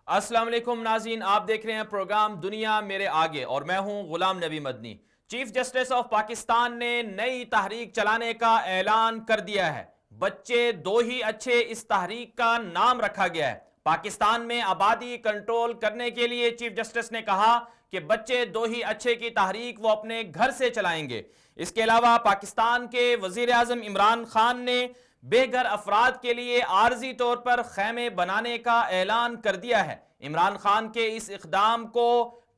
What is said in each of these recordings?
अस्सलाम वालेकुम नाज़रीन, आप देख रहे हैं प्रोग्राम दुनिया मेरे आगे और मैं हूं Ghulam Nabi Madani. Chief justice of Pakistan ने नई तहरीक चलाने का ऐलान कर दिया है। बच्चे दो ही अच्छे इस तहरीक का नाम रखा गया है। पाकिस्तान में आबादी कंट्रोल करने के लिए चीफ जस्टिस ने कहा कि बच्चे दो ही अच्छे की तहरीक वो अपने घर से चलाएंगे। इसके अलावा पाकिस्तान के वजीर आजम इमरान खान ने बेघर अफराद के लिए आर्जी तौर पर खैमे बनाने का ऐलान कर दिया है। इमरान खान के इस इकदाम को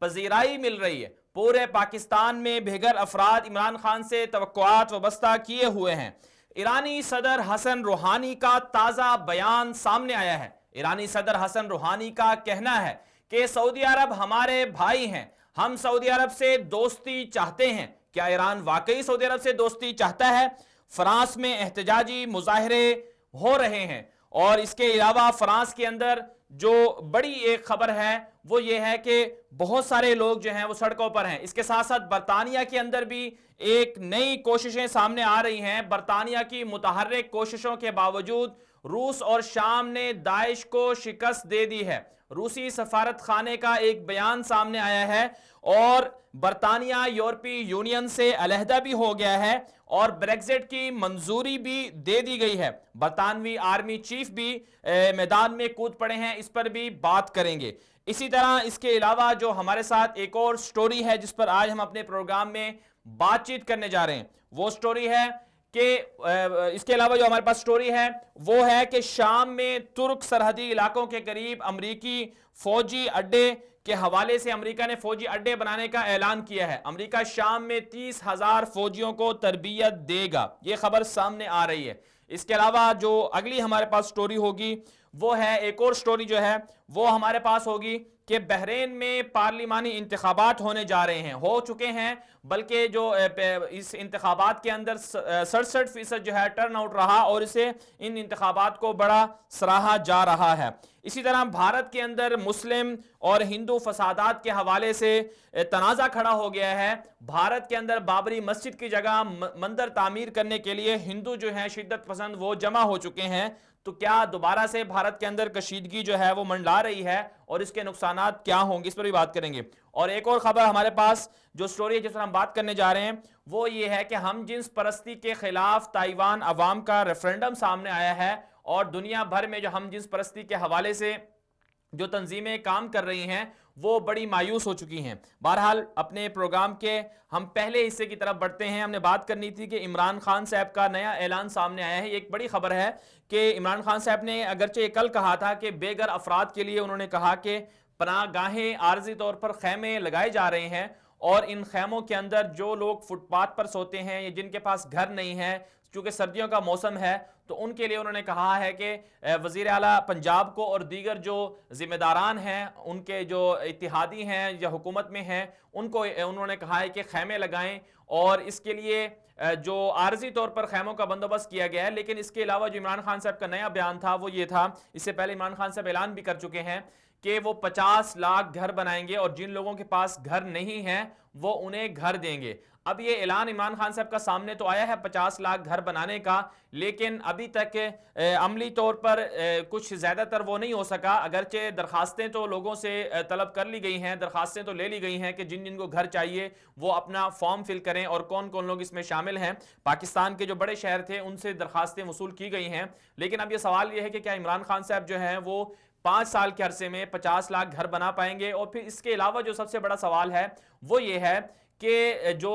पजीराई मिल रही है। पूरे पाकिस्तान में बेघर अफराद इमरान खान से तवक्कुआत वाबस्ता किए हुए हैं। ईरानी सदर हसन रूहानी का ताज़ा बयान सामने आया है। ईरानी सदर हसन रूहानी का कहना है कि सऊदी अरब हमारे भाई हैं, हम सऊदी अरब से दोस्ती चाहते हैं। क्या ईरान वाकई सऊदी अरब से दोस्ती चाहता है? फ्रांस में एहतजाजी मुजाहरे हो रहे हैं और इसके अलावा फ्रांस के अंदर जो बड़ी एक खबर है वो ये है कि बहुत सारे लोग जो हैं वो सड़कों पर हैं। इसके साथ साथ बरतानिया के अंदर भी एक नई कोशिशें सामने आ रही हैं। बरतानिया की मुतहर्रिक कोशिशों के बावजूद रूस और शाम ने दाइश को शिकस्त दे दी है। रूसी सफारत खाने का एक बयान सामने आया है और बरतानिया यूरोपीय यूनियन से अलहदा भी हो गया है और ब्रेक्जिट की मंजूरी भी दे दी गई है। बरतानवी आर्मी चीफ भी मैदान में कूद पड़े हैं, इस पर भी बात करेंगे। इसी तरह इसके अलावा जो हमारे साथ एक और स्टोरी है जिस पर आज हम अपने प्रोग्राम में बातचीत करने जा रहे हैं, वो स्टोरी है कि इसके अलावा जो हमारे पास स्टोरी है वो है कि शाम में तुर्क सरहदी इलाकों के करीब अमरीकी फौजी अड्डे के हवाले से अमेरिका ने फौजी अड्डे बनाने का ऐलान किया है। अमेरिका शाम में 30,000 फौजियों को तरबियत देगा, यह खबर सामने आ रही है। इसके अलावा जो अगली हमारे पास स्टोरी होगी वो है, एक और स्टोरी जो है वो हमारे पास होगी कि बहरीन में पार्लिमानी इंतखाबात होने जा रहे हैं, हो चुके हैं, बल्कि जो इस इंतखाबात के अंदर 67% जो है टर्न आउट रहा और इसे इन इंतखाबात को बड़ा सराहा जा रहा है। इसी तरह भारत के अंदर मुस्लिम और हिंदू फसादात के हवाले से तनाज़ा खड़ा हो गया है। भारत के अंदर बाबरी मस्जिद की जगह मंदिर तामीर करने के लिए हिंदू जो हैं शिद्दत पसंद वो जमा हो चुके हैं। तो क्या दोबारा से भारत के अंदर कशीदगी जो है वो मंडला रही है और इसके नुकसानात क्या होंगे, इस पर भी बात करेंगे। और एक और खबर हमारे पास जो स्टोरी है जिस पर हम बात करने जा रहे हैं वो ये है कि हम जिन्स परस्ती के खिलाफ ताइवान अवाम का रेफरेंडम सामने आया है और दुनिया भर में जो हम जिन्स परस्ती के हवाले से जो तंजीमें काम कर रही हैं वो बड़ी मायूस हो चुकी हैं। बहरहाल अपने प्रोग्राम के हम पहले हिस्से की तरफ बढ़ते हैं। हमने बात करनी थी कि इमरान खान साहब का नया ऐलान सामने आया है। एक बड़ी खबर है कि इमरान खान साहब ने अगरचे कल कहा था कि बेघर अफराद के लिए उन्होंने कहा कि पनाहगाहें आर्जी तौर पर खैमे लगाए जा रहे हैं और इन खैमों के अंदर जो लोग फुटपाथ पर सोते हैं या जिनके पास घर नहीं है, चूंकि सर्दियों का मौसम है, तो उनके लिए उन्होंने कहा है कि वज़ीर आला पंजाब को और दीगर जो जिम्मेदारान हैं, उनके जो इत्तेहादी हैं या हुकूमत में हैं, उनको उन्होंने कहा है कि खैमे लगाएं और इसके लिए जो आर्जी तौर पर खैमों का बंदोबस्त किया गया है। लेकिन इसके अलावा जो इमरान खान साहब का नया बयान था वो ये था, इससे पहले इमरान खान साहब ऐलान भी कर चुके हैं कि वो 50 लाख घर बनाएंगे और जिन लोगों के पास घर नहीं है वो उन्हें घर देंगे। अब ये ऐलान इमरान खान साहब का सामने तो आया है 50 लाख घर बनाने का, लेकिन अभी तक अमली तौर पर कुछ ज़्यादातर वो नहीं हो सका। अगरचे दरखास्तें तो लोगों से तलब कर ली गई हैं, दरखास्तें तो ले ली गई हैं कि जिन जिनको घर चाहिए वो अपना फॉर्म फिल करें और कौन कौन लोग इसमें शामिल हैं। पाकिस्तान के जो बड़े शहर थे उनसे दरखास्तें वसूल की गई हैं। लेकिन अब ये सवाल ये है कि क्या इमरान खान साहब जो हैं वो 5 साल के अरसे में 50 लाख घर बना पाएंगे। और फिर इसके अलावा जो सबसे बड़ा सवाल है वो ये है कि जो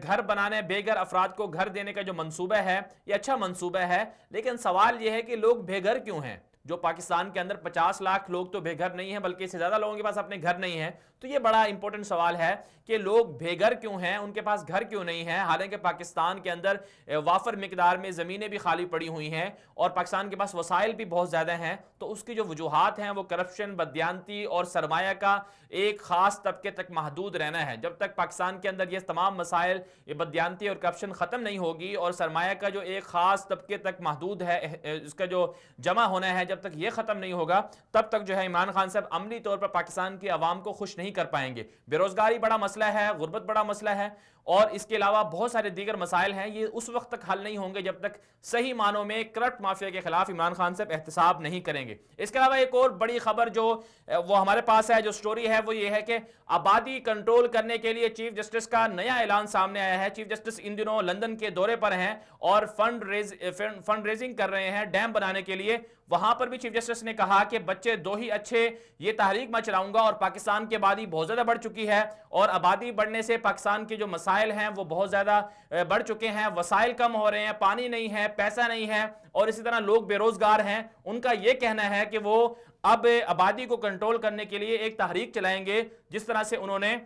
घर बनाने बेघर अफराद को घर देने का जो मंसूबा है ये अच्छा मंसूबा है, लेकिन सवाल ये है कि लोग बेघर क्यों हैं? जो पाकिस्तान के अंदर 50 लाख लोग तो बेघर नहीं हैं, बल्कि इससे ज़्यादा लोगों के पास अपने घर नहीं है। तो ये बड़ा इंपॉर्टेंट सवाल है कि लोग बेघर क्यों हैं, उनके पास घर क्यों नहीं है। हालांकि पाकिस्तान के अंदर वाफर मिकदार में ज़मीनें भी खाली पड़ी हुई हैं और पाकिस्तान के पास वसाइल भी बहुत ज़्यादा हैं। तो उसकी जो वजूहात हैं वो करप्शन, बदयांती और सरमाया का एक ख़ास तबके तक महदूद रहना है। जब तक पाकिस्तान के अंदर ये तमाम मसाइल, ये बदयांती और करप्शन ख़त्म नहीं होगी और सरमाया का जो एक ख़ास तबके तक महदूद है, इसका जो जमा होना है, जब तक ये ख़त्म नहीं होगा तब तक जो है इमरान खान साहब अमली तौर पर पाकिस्तान की आवाम को खुश नहीं कर पाएंगे। बेरोजगारी बड़ा मसला है, गुर्बत बड़ा मसला है और इसके अलावा बहुत सारे दीगर मसाइल हैं, ये उस वक्त तक हल नहीं होंगे जब तक सही मानों में करप्ट माफिया के खिलाफ इमरान खान साहब एहतसाब नहीं करेंगे। इसके अलावा एक और बड़ी खबर जो वो हमारे पास है, जो स्टोरी है, वो ये है कि आबादी कंट्रोल करने के लिए चीफ जस्टिस का नया ऐलान सामने आया है। चीफ जस्टिस इन दिनों लंदन के दौरे पर हैं और फंड रेजिंग कर रहे हैं डैम बनाने के लिए। वहां पर भी चीफ जस्टिस ने कहा कि बच्चे दो ही अच्छे, ये तहरीक मैं चलाऊंगा और पाकिस्तान की आबादी बहुत ज्यादा बढ़ चुकी है और आबादी बढ़ने से पाकिस्तान के जो मसाइल हैं वो बहुत ज्यादा बढ़ चुके हैं, वसाइल कम हो रहे हैं, पानी नहीं है, पैसा नहीं है और इसी तरह लोग बेरोजगार हैं। उनका यह कहना है कि वो अब आबादी को कंट्रोल करने के लिए एक तहरीक चलाएंगे, जिस तरह से उन्होंने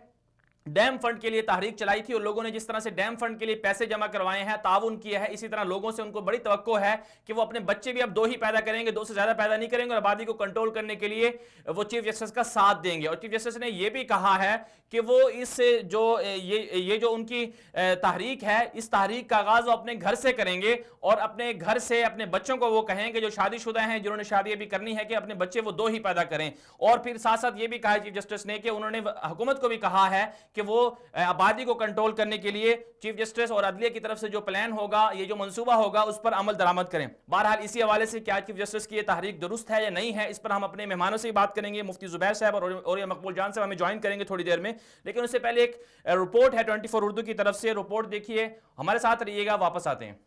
डैम फंड के लिए तहरीक चलाई थी और लोगों ने जिस तरह से डैम फंड के लिए पैसे जमा करवाए हैं, ताउन किया है, इसी तरह लोगों से उनको बड़ी तवक्को है कि वो अपने बच्चे भी अब दो ही पैदा करेंगे, दो से ज्यादा पैदा नहीं करेंगे और आबादी को कंट्रोल करने के लिए वो चीफ जस्टिस का साथ देंगे। और चीफ जस्टिस ने यह भी कहा है कि वो इस जो ये जो उनकी तहरीक है, इस तहरीक का आगाज वो अपने घर से करेंगे और अपने घर से अपने बच्चों को वो कहेंगे जो शादीशुदा हैं, जिन्होंने शादी अभी करनी है, कि अपने बच्चे वो दो ही पैदा करें। और फिर साथ साथ ये भी कहा चीफ जस्टिस ने कि उन्होंने हुकूमत को भी कहा है कि वो आबादी को कंट्रोल करने के लिए चीफ जस्टिस और अदलिया की तरफ से जो प्लान होगा, ये जो मंसूबा होगा, उस पर अमल दरामद करें। बहरहाल इसी हवाले से क्या चीफ जस्टिस की ये तहरीक दुरुस्त है या नहीं है, इस पर हम अपने मेहमानों से ही बात करेंगे। मुफ्ती जुबैर साहब और ये मकबूल जान साहब हमें ज्वाइन करेंगे थोड़ी देर में, लेकिन उससे पहले एक रिपोर्ट है 24 उर्दू की तरफ से। रिपोर्ट देखिए, हमारे साथ रहिएगा, वापस आते हैं।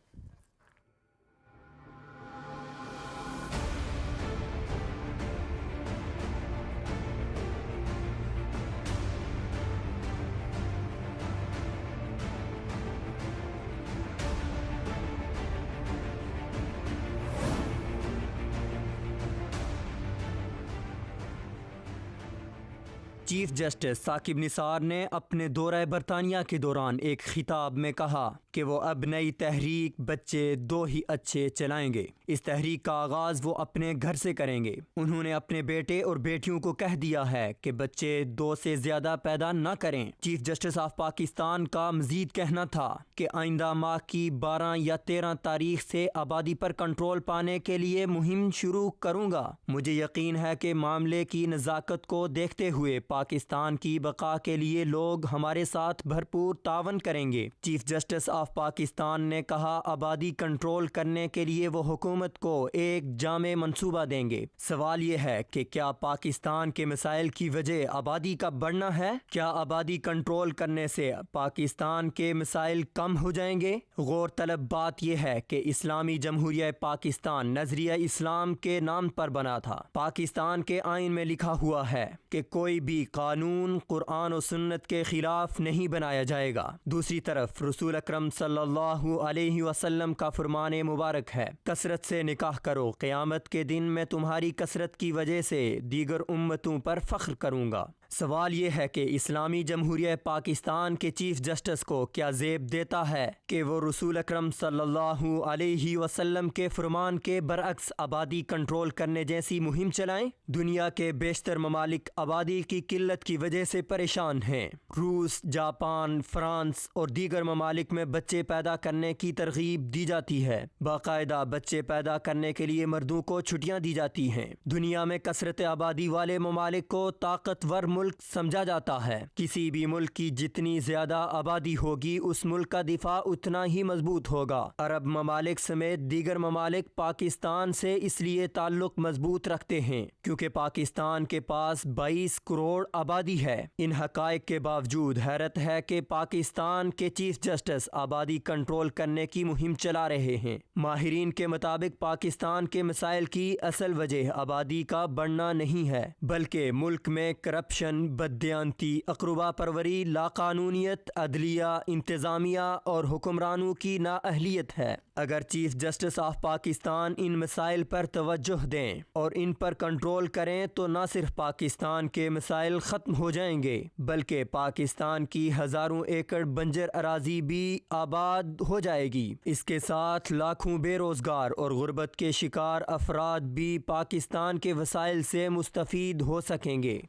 चीफ जस्टिस साकिब निसार ने अपने दौरे बरतानिया के दौरान एक खिताब में कहा कि वो अब नई तहरीक बच्चे दो ही अच्छे चलाएंगे। इस तहरीक का आगाज़ वो अपने घर से करेंगे। उन्होंने अपने बेटे और बेटियों को कह दिया है कि बच्चे दो से ज़्यादा पैदा न करें। चीफ जस्टिस ऑफ पाकिस्तान का मज़ीद कहना था कि आइंदा माह की 12 या 13 तारीख से आबादी पर कंट्रोल पाने के लिए मुहिम शुरू करूँगा। मुझे यकीन है कि मामले की नज़ाकत को देखते हुए पाकिस्तान की बका के लिए लोग हमारे साथ भरपूर तावन करेंगे। चीफ जस्टिस ऑफ पाकिस्तान ने कहा, आबादी कंट्रोल करने के लिए वो हुकूमत को एक जामे मंसूबा देंगे। सवाल ये है कि क्या पाकिस्तान के मसाइल की वजह आबादी का बढ़ना है? क्या आबादी कंट्रोल करने से पाकिस्तान के मसाइल कम हो जाएंगे? गौर तलब बात यह है कि इस्लामी जमहूरिया पाकिस्तान नजरिया इस्लाम के नाम पर बना था। पाकिस्तान के आइन में लिखा हुआ है कि कोई भी कानून कुरान और सुन्नत के खिलाफ नहीं बनाया जाएगा। दूसरी तरफ रसूल अकरम सल्लल्लाहु अलैहि वसल्लम का फरमान मुबारक है, कसरत से निकाह करो, क़यामत के दिन मैं तुम्हारी कसरत की वजह से दीगर उम्मतों पर फ़ख्र करूँगा। सवाल ये है कि इस्लामी जमहूरिया पाकिस्तान के चीफ जस्टिस को क्या ज़ेब देता है कि वो रसूल अकरम सल्लल्लाहु अलैहि वसल्लम के फरमान के बरअक्स आबादी कंट्रोल करने जैसी मुहिम चलाएं? दुनिया के बेशतर ममालिक आबादी की किल्लत की वजह से परेशान हैं। रूस, जापान, फ्रांस और दीगर ममालिक में बच्चे पैदा करने की तरगीब दी जाती है। बाकायदा बच्चे पैदा करने के लिए मर्दों को छुट्टियाँ दी जाती हैं। दुनिया में कसरत आबादी वाले ममालिक को ताकतवर मुल्क समझा जाता है। किसी भी मुल्क की जितनी ज्यादा आबादी होगी, उस मुल्क का दिफा उतना ही मजबूत होगा। अरब ममालिक समेत दीगर ममालिक पाकिस्तान से इसलिए ताल्लुक मजबूत रखते हैं क्योंकि पाकिस्तान के पास 22 करोड़ आबादी है। इन हकायक के बावजूद हैरत है कि पाकिस्तान के चीफ जस्टिस आबादी कंट्रोल करने की मुहिम चला रहे हैं। माहिरीन के मुताबिक पाकिस्तान के मसाइल की असल वजह आबादी का बढ़ना नहीं है, बल्कि मुल्क में करप्शन, बददियानती, अक़रबा परवरी, लाकानूनियत, अदलिया, इंतज़ामिया और हुक्मरानों की नाअहलियत है। अगर चीफ जस्टिस ऑफ पाकिस्तान इन मसाइल पर तवज्जुह दें और इन पर कंट्रोल करें तो न सिर्फ पाकिस्तान के मसाइल ख़त्म हो जाएंगे, बल्कि पाकिस्तान की हज़ारों एकड़ बंजर अराजी भी आबाद हो जाएगी। इसके साथ लाखों बेरोज़गार और गुर्बत के शिकार अफराद भी पाकिस्तान के वसाइल से मुस्तफ़ीद हो सकेंगे।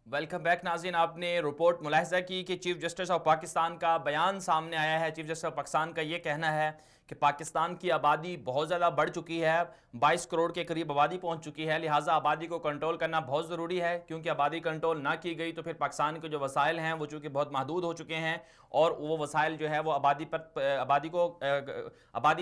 वेलकम बैक नाज़रीन, आपने रिपोर्ट मुलाहिज़ा की कि चीफ जस्टिस ऑफ पाकिस्तान का बयान सामने आया है। चीफ जस्टिस ऑफ पाकिस्तान का ये कहना है कि पाकिस्तान की आबादी बहुत ज़्यादा बढ़ चुकी है, 22 करोड़ के करीब आबादी पहुंच चुकी है, लिहाजा आबादी को कंट्रोल करना बहुत ज़रूरी है, क्योंकि आबादी कंट्रोल ना की गई तो फिर पाकिस्तान के जो वसाइल हैं वो चूँकि बहुत महदूद हो चुके हैं, और वो वसाइल जो है वो आबादी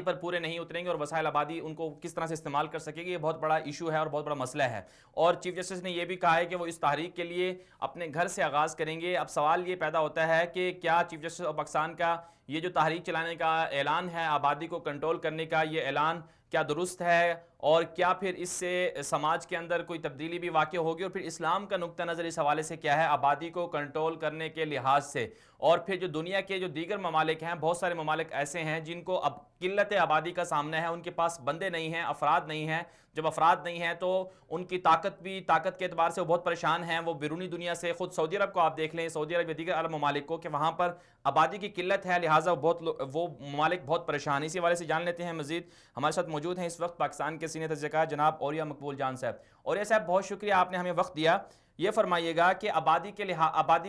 पर पूरे नहीं उतरेंगे, और वसाइल आबादी उनको किस तरह से इस्तेमाल कर सकेगी, ये बहुत बड़ा इशू है और बहुत बड़ा मसला है। और चीफ जस्टिस ने यह भी कहा है कि वो इस तहरीक के लिए अपने घर से आगाज़ करेंगे। अब सवाल ये पैदा होता है कि क्या चीफ जस्टिस ऑफ पाकिस्तान का ये जो तहरीक चलाने का ऐलान है, आबादी को कंट्रोल करने का ये ऐलान, क्या दुरुस्त है, और क्या फिर इससे समाज के अंदर कोई तब्दीली भी वाक़ई होगी, और फिर इस्लाम का नुक्ता नज़र इस हवाले से क्या है आबादी को कंट्रोल करने के लिहाज से। और फिर जो दुनिया के जो दीगर ममालिक हैं, बहुत सारे ममालिक ऐसे हैं जिनको अब किल्लत आबादी का सामना है, उनके पास बंदे नहीं हैं, अफराद नहीं हैं। जब अफराद नहीं हैं तो उनकी ताकत के अतबार से वो बहुत परेशान हैं। वो बैरूनी दुनिया से, खुद सऊदी अरब को आप देख लें, सऊदी अरब या दीगर अरब ममालिक को, कि वहाँ पर आबादी की किल्लत है, लिहाजा वो ममालिक बहुत परेशान। इसी वाले से जान लेते हैं मजीद। हमारे साथ मौजूद हैं इस वक्त पाकिस्तान के सीनियर तर्जुमान जनाब औरिया मकबूल जान साहब। औरिया साहब, बहुत शुक्रिया, आपने हमें वक्त दिया। ये फरमाइएगा कि आबादी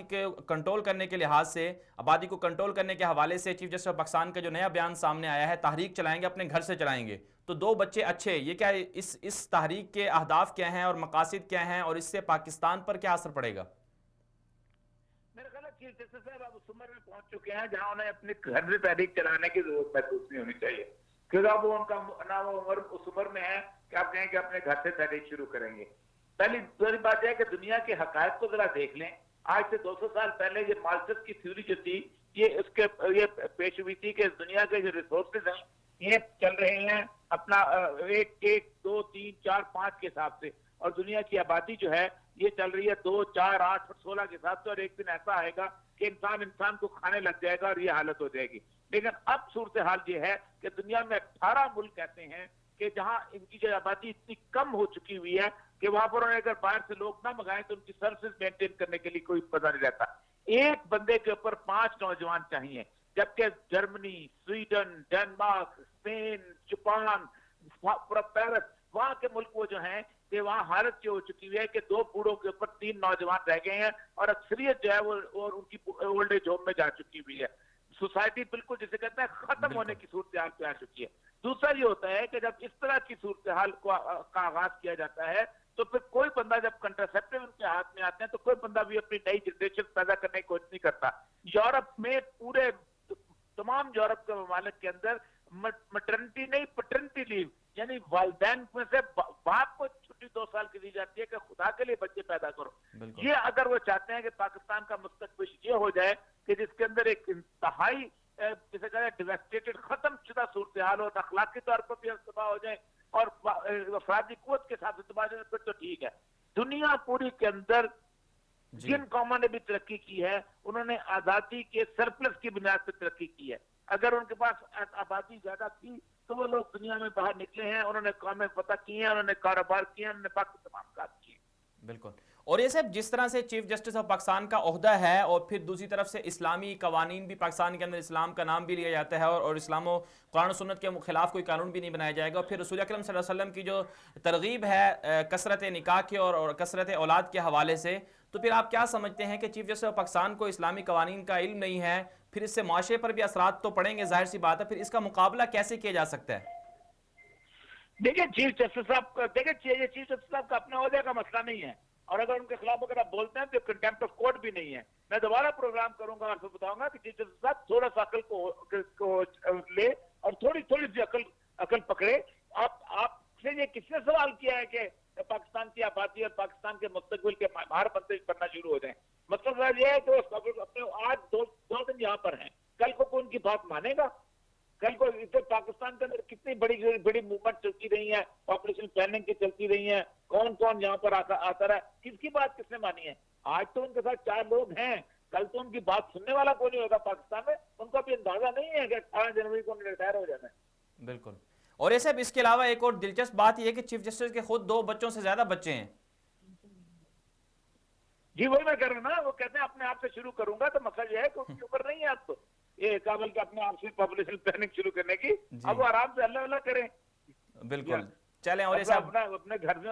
के कंट्रोल करने के लिहाज से, आबादी को कंट्रोल करने के हवाले से चीफ जस्टिस ऑफ पाकिस्तान का जो नया बयान सामने आया है, तहरीक चलाएंगे, अपने घर से चलाएंगे, तो 2 बच्चे अच्छे, ये क्या इस तहरीक के अहदाफ क्या हैं और मकासद क्या हैं, और इससे पाकिस्तान पर क्या असर पड़ेगा? मेरा ख्याल है चीफ जस्टिस साहब अब उस उम्र में पहुंच चुके हैं जहां उन्हें अपने घर से तहरीक चलाने की जरूरत महसूस नहीं होनी चाहिए, क्योंकि अब वो उनका ना वो उम्र उस उम्र में है कि आप कहें कि अपने घर से तहरीक शुरू करेंगे। पहली बात यह है कि दुनिया के हकायक को जरा देख लें। आज से 200 साल पहले ये मार्क्सस की थ्योरी जो थी, ये पेश हुई थी कि दुनिया के जो रिसोर्सेज हैं ये चल रहे हैं अपना 1, 2, 3, 4, 5 के हिसाब से, और दुनिया की आबादी जो है ये चल रही है 2, 4, 8 और 16 के हिसाब से, और एक दिन ऐसा आएगा कि इंसान को खाने लग जाएगा और ये हालत हो जाएगी। लेकिन अब सूरत हाल ये है कि दुनिया में 18 मुल्क ऐसे हैं कि जहां इनकी जो आबादी इतनी कम हो चुकी हुई है कि वहां पर उन्हें अगर बाहर से लोग ना मंगाएं तो उनकी सर्विसेज मेंटेन करने के लिए कोई पता नहीं रहता। एक बंदे के ऊपर 5 नौजवान चाहिए, जबकि Germany, Sweden, Denmark, Spain, Japan, Paris, वहां के मुल्क वो जो हैं कि वहां हालत ये हो चुकी हुई है कि 2 बूढ़ों के ऊपर 3 नौजवान रह गए हैं, और अक्सरियत जो है वो और उनकी ओल्ड एज होम में जा चुकी हुई है। सोसाइटी बिल्कुल जिसे कहते हैं खत्म होने की सूरत हाल पे आ चुकी है। दूसरा ये होता है कि जब इस तरह की सूरत हाल का आगाज किया जाता है तो फिर कोई बंदा, जब कंट्रासेप्टिव उनके हाथ में आते हैं तो कोई बंदा भी अपनी नई जनरेशन पैदा करने की कोशिश नहीं करता। यूरोप में पूरे तमाम यूरोप के ममालिक के अंदर मैटरनिटी नहीं, पैटर्निटी लीव, यानी वालिदैन में से बाप को छुट्टी 2 साल की दी जाती है कि खुदा के लिए बच्चे पैदा करो। ये अगर वो चाहते हैं कि पाकिस्तान का मुस्तकबिल ये हो जाए कि जिसके अंदर एक इंतहाई जिसे कहते हैं डिवेस्टेटेड, खत्म शुदा सूरत हाल और अखलाकी तौर पर भी तबाह हो जाए और अफरादी कुव्वत के साथ तबाह हो जाए, फिर तो ठीक है। दुनिया पूरी के अंदर जिन कौमों ने भी तरक्की की है उन्होंने आजादी के सरप्लस की बुनियाद पर तरक्की की है। अगर उनके पास आबादी ज्यादा थी तो वो लोग दुनिया में बाहर निकले हैं, उन्होंने कौमें फतह की हैं, उन्होंने कारोबार किए हैं, उन्होंने बाकी तमाम काम किए। बिल्कुल। और ये सब जिस तरह से चीफ जस्टिस ऑफ पाकिस्तान का ओहदा है, और फिर दूसरी तरफ से इस्लामी कवानीन भी, पाकिस्तान के अंदर इस्लाम का नाम भी लिया जाता है, और इस्लाम और कुरान और सुन्नत के खिलाफ कोई कानून भी नहीं बनाया जाएगा। और फिर रसूल अकरम सल्लल्लाहु अलैहि वसल्लम की जो तरगीब है कसरत निकाह के और कसरत औलाद के हवाले से, तो फिर आप क्या समझते हैं कि चीफ जस्टिस ऑफ पाकिस्तान को इस्लामी कवानीन का इल्म नहीं है, फिर इससे माशरे पर भी असरात तो पड़ेंगे, जाहिर सी बात है, फिर इसका मुकाबला कैसे किया जा सकता है? देखिए चीफ जस्टिस साहब का अपने ओहदे का मसला नहीं है, और अगर उनके खिलाफ अगर आप बोलते हैं तो कंटेम्प्ट ऑफ कोर्ट भी नहीं है। मैं दोबारा प्रोग्राम करूंगा और फिर बताऊंगा कि चीफ जस्टिस साहब थोड़ा सा अकल को ले और थोड़ी सी अकल पकड़े। आपसे ये किसने सवाल किया है कि पाकिस्तान की आबादी और पाकिस्तान के मुस्तकबिल के बाहर बंदे बनना शुरू हो जाए? मतलब यह है कि अपने आज 2 दिन यहाँ पर हैं, कल को कौन की बात मानेगा? कल को इधर पाकिस्तान के अंदर कितनी बड़ी मूवमेंट चलती रही है, पॉपुलेशन प्लानिंग की चलती रही है, कौन यहाँ पर आता रहा, किसकी बात किसने मानी है? आज तो उनके साथ 4 लोग हैं, कल तो उनकी बात सुनने वाला कोई नहीं होगा पाकिस्तान में। उनका भी अंदाजा नहीं है कि 18 जनवरी को उन्हें रिटायर हो जाना है। बिल्कुल। और ये सब इसके अलावा एक और दिलचस्प बात यह है कि चीफ जस्टिस के खुद 2 बच्चों से ज्यादा बच्चे हैं। जी वही मैं कर रहा हूँ ना, वो कहते हैं अपने आप से शुरू करूंगा, तो मसला यह है कि उनके ऊपर नहीं है अब तो ये काबिल के अपने आप से पॉपुलेशन प्लानिंग शुरू करने की। अब वो आराम से अल्लाह अल्लाह करें। बिल्कुल, चलें। और अपने घर में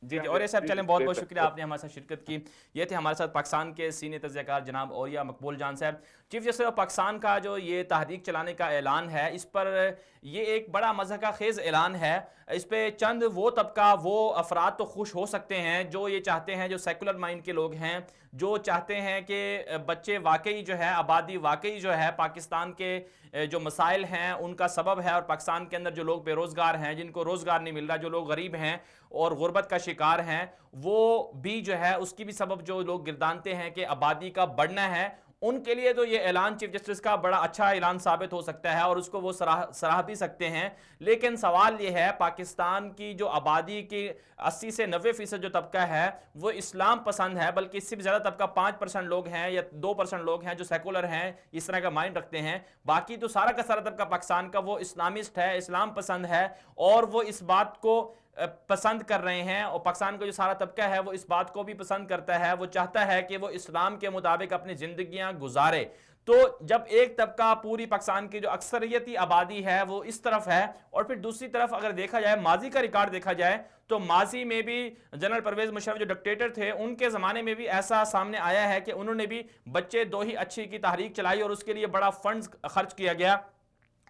जी जी, और ये साहब चलें, बहुत बहुत शुक्रिया आपने हमारे साथ शिरकत की। ये थे हमारे साथ पाकिस्तान के सीनियर तज्ज़ियाकार जनाब औरिया मकबूल जान साहब। चीफ जस्टिस ऑफ पाकिस्तान का जो ये तहरीक चलाने का ऐलान है, इस पर ये एक बड़ा मज़हका खेज़ ऐलान है। इस पर चंद वो तबका, वो अफराद तो खुश हो सकते हैं जो ये चाहते हैं, जो सेकुलर माइंड के लोग हैं, जो चाहते हैं कि बच्चे वाकई जो है, आबादी वाकई जो है पाकिस्तान के जो मसाइल हैं उनका सबब है, और पाकिस्तान के अंदर जो लोग बेरोज़गार हैं, जिनको रोज़गार नहीं मिल रहा, जो लोग गरीब हैं और गुर्बत का शिकार हैं, वो भी जो है उसकी भी सबब जो लोग गिरदानते हैं कि आबादी का बढ़ना है, उनके लिए तो ये ऐलान चीफ जस्टिस का बड़ा अच्छा ऐलान साबित हो सकता है और उसको वो सराह भी सकते हैं। लेकिन सवाल ये है, पाकिस्तान की जो आबादी की 80 से 90% जो तबका है वो इस्लाम पसंद है, बल्कि इससे भी ज़्यादा तबका 5% लोग हैं या 2% लोग हैं जो सेकुलर हैं, इस तरह का माइंड रखते हैं। बाकी तो सारा का सारा तबका पाकिस्तान का वो इस्लामिस्ट है, इस्लाम पसंद है, और वो इस बात को पसंद कर रहे हैं, और पाकिस्तान का जो सारा तबका है वो इस बात को भी पसंद करता है, वो चाहता है कि वो इस्लाम के मुताबिक अपनी जिंदगियां गुजारे। तो जब एक तबका, पूरी पाकिस्तान की जो अक्सरियती आबादी है वो इस तरफ है, और फिर दूसरी तरफ अगर देखा जाए, माजी का रिकॉर्ड देखा जाए, तो माजी में भी जनरल परवेज मुशर्रफ जो डिक्टेटर थे, उनके ज़माने में भी ऐसा सामने आया है कि उन्होंने भी बच्चे दो ही अच्छी की तहरीक चलाई और उसके लिए बड़ा फंड्स खर्च किया गया।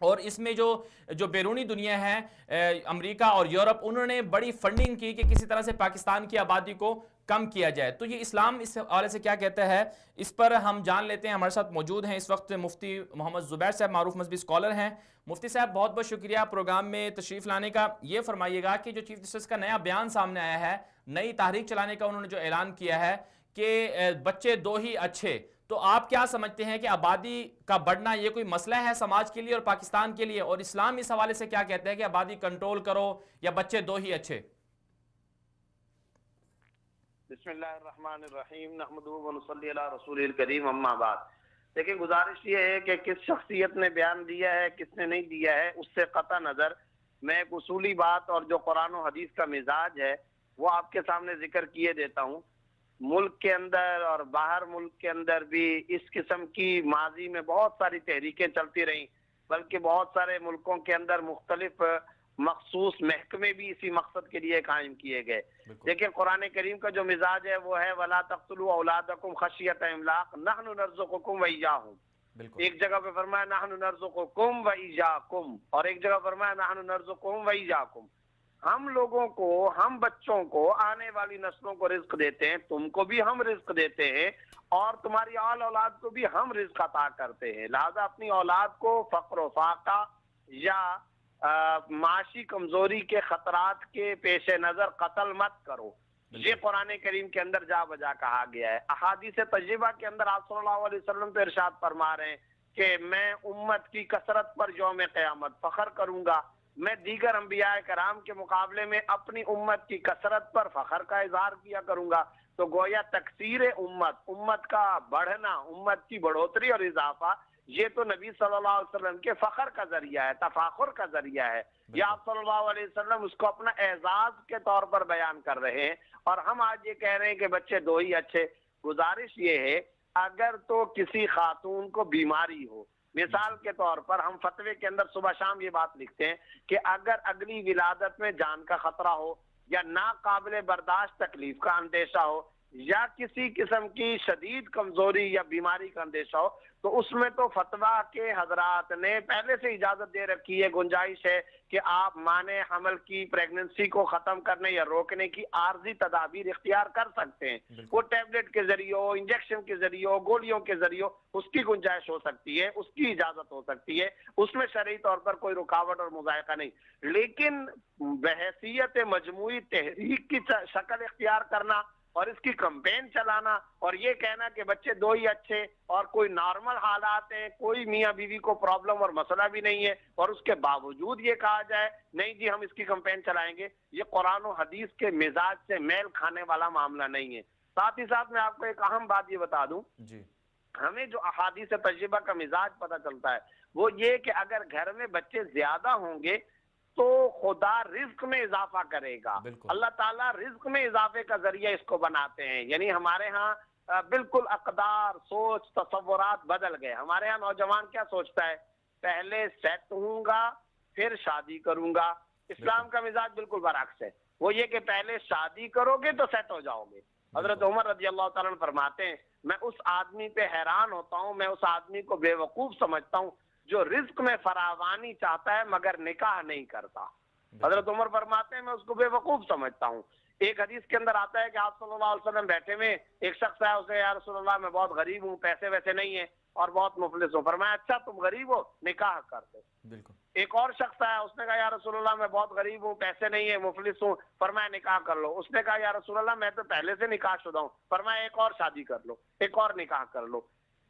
और इसमें जो जो बैरूनी दुनिया है, अमेरिका और यूरोप, उन्होंने बड़ी फंडिंग की कि किसी तरह से पाकिस्तान की आबादी को कम किया जाए। तो ये इस्लाम इस हवाले से क्या कहता है, इस पर हम जान लेते हैं। हमारे साथ मौजूद हैं इस वक्त मुफ्ती मोहम्मद ज़ुबैर साहब, मारूफ मजहबी स्कॉलर हैं। मुफ्ती साहब, बहुत बहुत शुक्रिया प्रोग्राम में तशरीफ़ लाने का। ये फरमाइएगा कि जो चीफ जस्टिस का नया बयान सामने आया है, नई तहरीक चलाने का उन्होंने जो ऐलान किया है कि बच्चे दो ही अच्छे, तो आप क्या समझते हैं कि आबादी का बढ़ना ये कोई मसला है समाज के लिए और पाकिस्तान के लिए, और इस्लाम इस हवाले से क्या कहते हैं कि आबादी कंट्रोल करो या बच्चे दो ही अच्छे? बिस्मिल्लाहिर्रहमानिर्रहीम, नहमदुहु व नुसल्ली अला रसूलिल करीम, अम्मा बाद। देखिए, गुजारिश ये है कि किस शख्सियत ने बयान दिया है, किसने नहीं दिया है, उससे कता नजर मैं एक उसूली बात और जो कुरान और हदीस का मिजाज है वो आपके सामने जिक्र किए देता हूँ। मुल्क के अंदर और बाहर मुल्क के अंदर भी इस किस्म की माजी में बहुत सारी तहरीकें चलती रहीं, बल्कि बहुत सारे मुल्कों के अंदर मुख्तलिफ मखसूस महकमे भी इसी मकसद के लिए कायम किए गए। देखिए, कुरान करीम का जो मिजाज है वो है वला तक़्तुलू औलादकुम खशियत इमलाक नहनु नर्ज़ुकुकुम व इय्याहुम। एक जगह पे फरमाया नहनु नर्ज़ुकुकुम व इय्याकुम, और एक जगह फरमाया नहनु नर्ज़ुकुकुम व इय्याकुम। हम लोगों को, हम बच्चों को, आने वाली नस्लों को रिज्क देते हैं, तुमको भी हम रिज्क देते हैं और तुम्हारी आल औलाद को भी हम रिज्क अता करते हैं। लिहाजा अपनी औलाद को फक्र फाका या माशी कमजोरी के खतरात के पेश नजर कत्ल मत करो। ये कुरान करीम के अंदर जा बजा कहा गया है। अहादीस तज्रिबा के अंदर आप सल्लल्लाहु अलैहि वसल्लम तो इरशाद फरमा रहे हैं कि मैं उम्मत की कसरत पर यौम क़यामत फख्र करूंगा, मैं दीगर अंबिया कराम के मुकाबले में अपनी उम्मत की कसरत पर फख्र का इजहार किया करूंगा। तो गोया तकसीर उम्मत, उम्मत का बढ़ना, उम्मत की बढ़ोतरी और इजाफा, ये तो नबी सल्लल्लाहु अलैहि वसल्लम के फख्र का जरिया है, तफाखुर का जरिया है। या आप सल्लल्लाहु अलैहि वसल्लम उसको अपना एजाज के तौर पर बयान कर रहे हैं, और हम आज ये कह रहे हैं कि बच्चे दो ही अच्छे। गुजारिश ये है, अगर तो किसी खातून को बीमारी हो, मिसाल के तौर पर हम फतवे के अंदर सुबह शाम ये बात लिखते हैं कि अगर अगली विलादत में जान का खतरा हो या नाकाबिले बर्दाश्त तकलीफ का अंदेशा हो या किसी किस्म की शदीद कमजोरी या बीमारी का अंदेशा हो, तो उसमें तो फतवा के हजरात ने पहले से इजाजत दे रखी है, गुंजाइश है कि आप माने हमल की प्रेगनेंसी को खत्म करने या रोकने की आर्जी तदाबीर इख्तियार कर सकते हैं। वो टैबलेट के जरिए हो, इंजेक्शन के जरिए हो, गोलियों के जरिए हो, उसकी गुंजाइश हो सकती है, उसकी इजाजत हो सकती है, उसमें शरई तौर पर कोई रुकावट और मुज़ायका नहीं। लेकिन बहैसियत मजमूई तहरीक की शक्ल इख्तियार करना और इसकी कंपेन चलाना और ये कहना कि बच्चे दो ही अच्छे और कोई नॉर्मल हालात हैं, कोई मियाँ बीवी को प्रॉब्लम और मसला भी नहीं है, और उसके बावजूद ये कहा जाए नहीं जी हम इसकी कंपेन चलाएंगे, ये कुरान और हदीस के मिजाज से मेल खाने वाला मामला नहीं है। साथ ही साथ मैं आपको एक अहम बात ये बता दूं जी, हमें जो अहादीस तजरिबा का मिजाज पता चलता है वो ये कि अगर घर में बच्चे ज्यादा होंगे तो खुदा रिज्क में इजाफा करेगा। अल्लाह ताला रिज्क में इजाफे का जरिया इसको बनाते हैं। यानी हमारे यहाँ बिल्कुल अकदार, सोच, तसव्वुरात बदल गए। हमारे यहाँ नौजवान क्या सोचता है, पहले सेट होऊंगा फिर शादी करूंगा। इस्लाम का मिजाज बिल्कुल बरअक्स है। वो ये कि पहले शादी करोगे तो सेट हो जाओगे। हजरत उमर रजी अल्लाह ताला अन्हु फरमाते हैं, मैं उस आदमी पे हैरान होता हूँ, मैं उस आदमी को बेवकूफ समझता हूँ जो रिज्क में फरावानी चाहता है मगर निकाह नहीं करता। हजरत उमर फरमाते हैं मैं उसको बेवकूफ समझता हूँ। एक हदीस के अंदर आता है कि आप सल्लल्लाहु अलैहि वसल्लम बैठे में एक शख्स आया, उसे या रसूलल्लाह मैं बहुत गरीब हूँ, पैसे वैसे नहीं है और बहुत मुफलिस हूँ। फरमाया अच्छा तुम गरीब हो, निकाह कर दो। बिल्कुल। एक और शख्स आया, उसने कहा या रसूलल्लाह मैं बहुत गरीब हूँ, पैसे नहीं है, मुफलिस हूँ। फरमाया निकाह कर लो। उसने कहा या रसूलल्लाह मैं तो पहले से निकाहशुदा हूँ। फरमाया एक और शादी कर लो, एक और निकाह कर लो।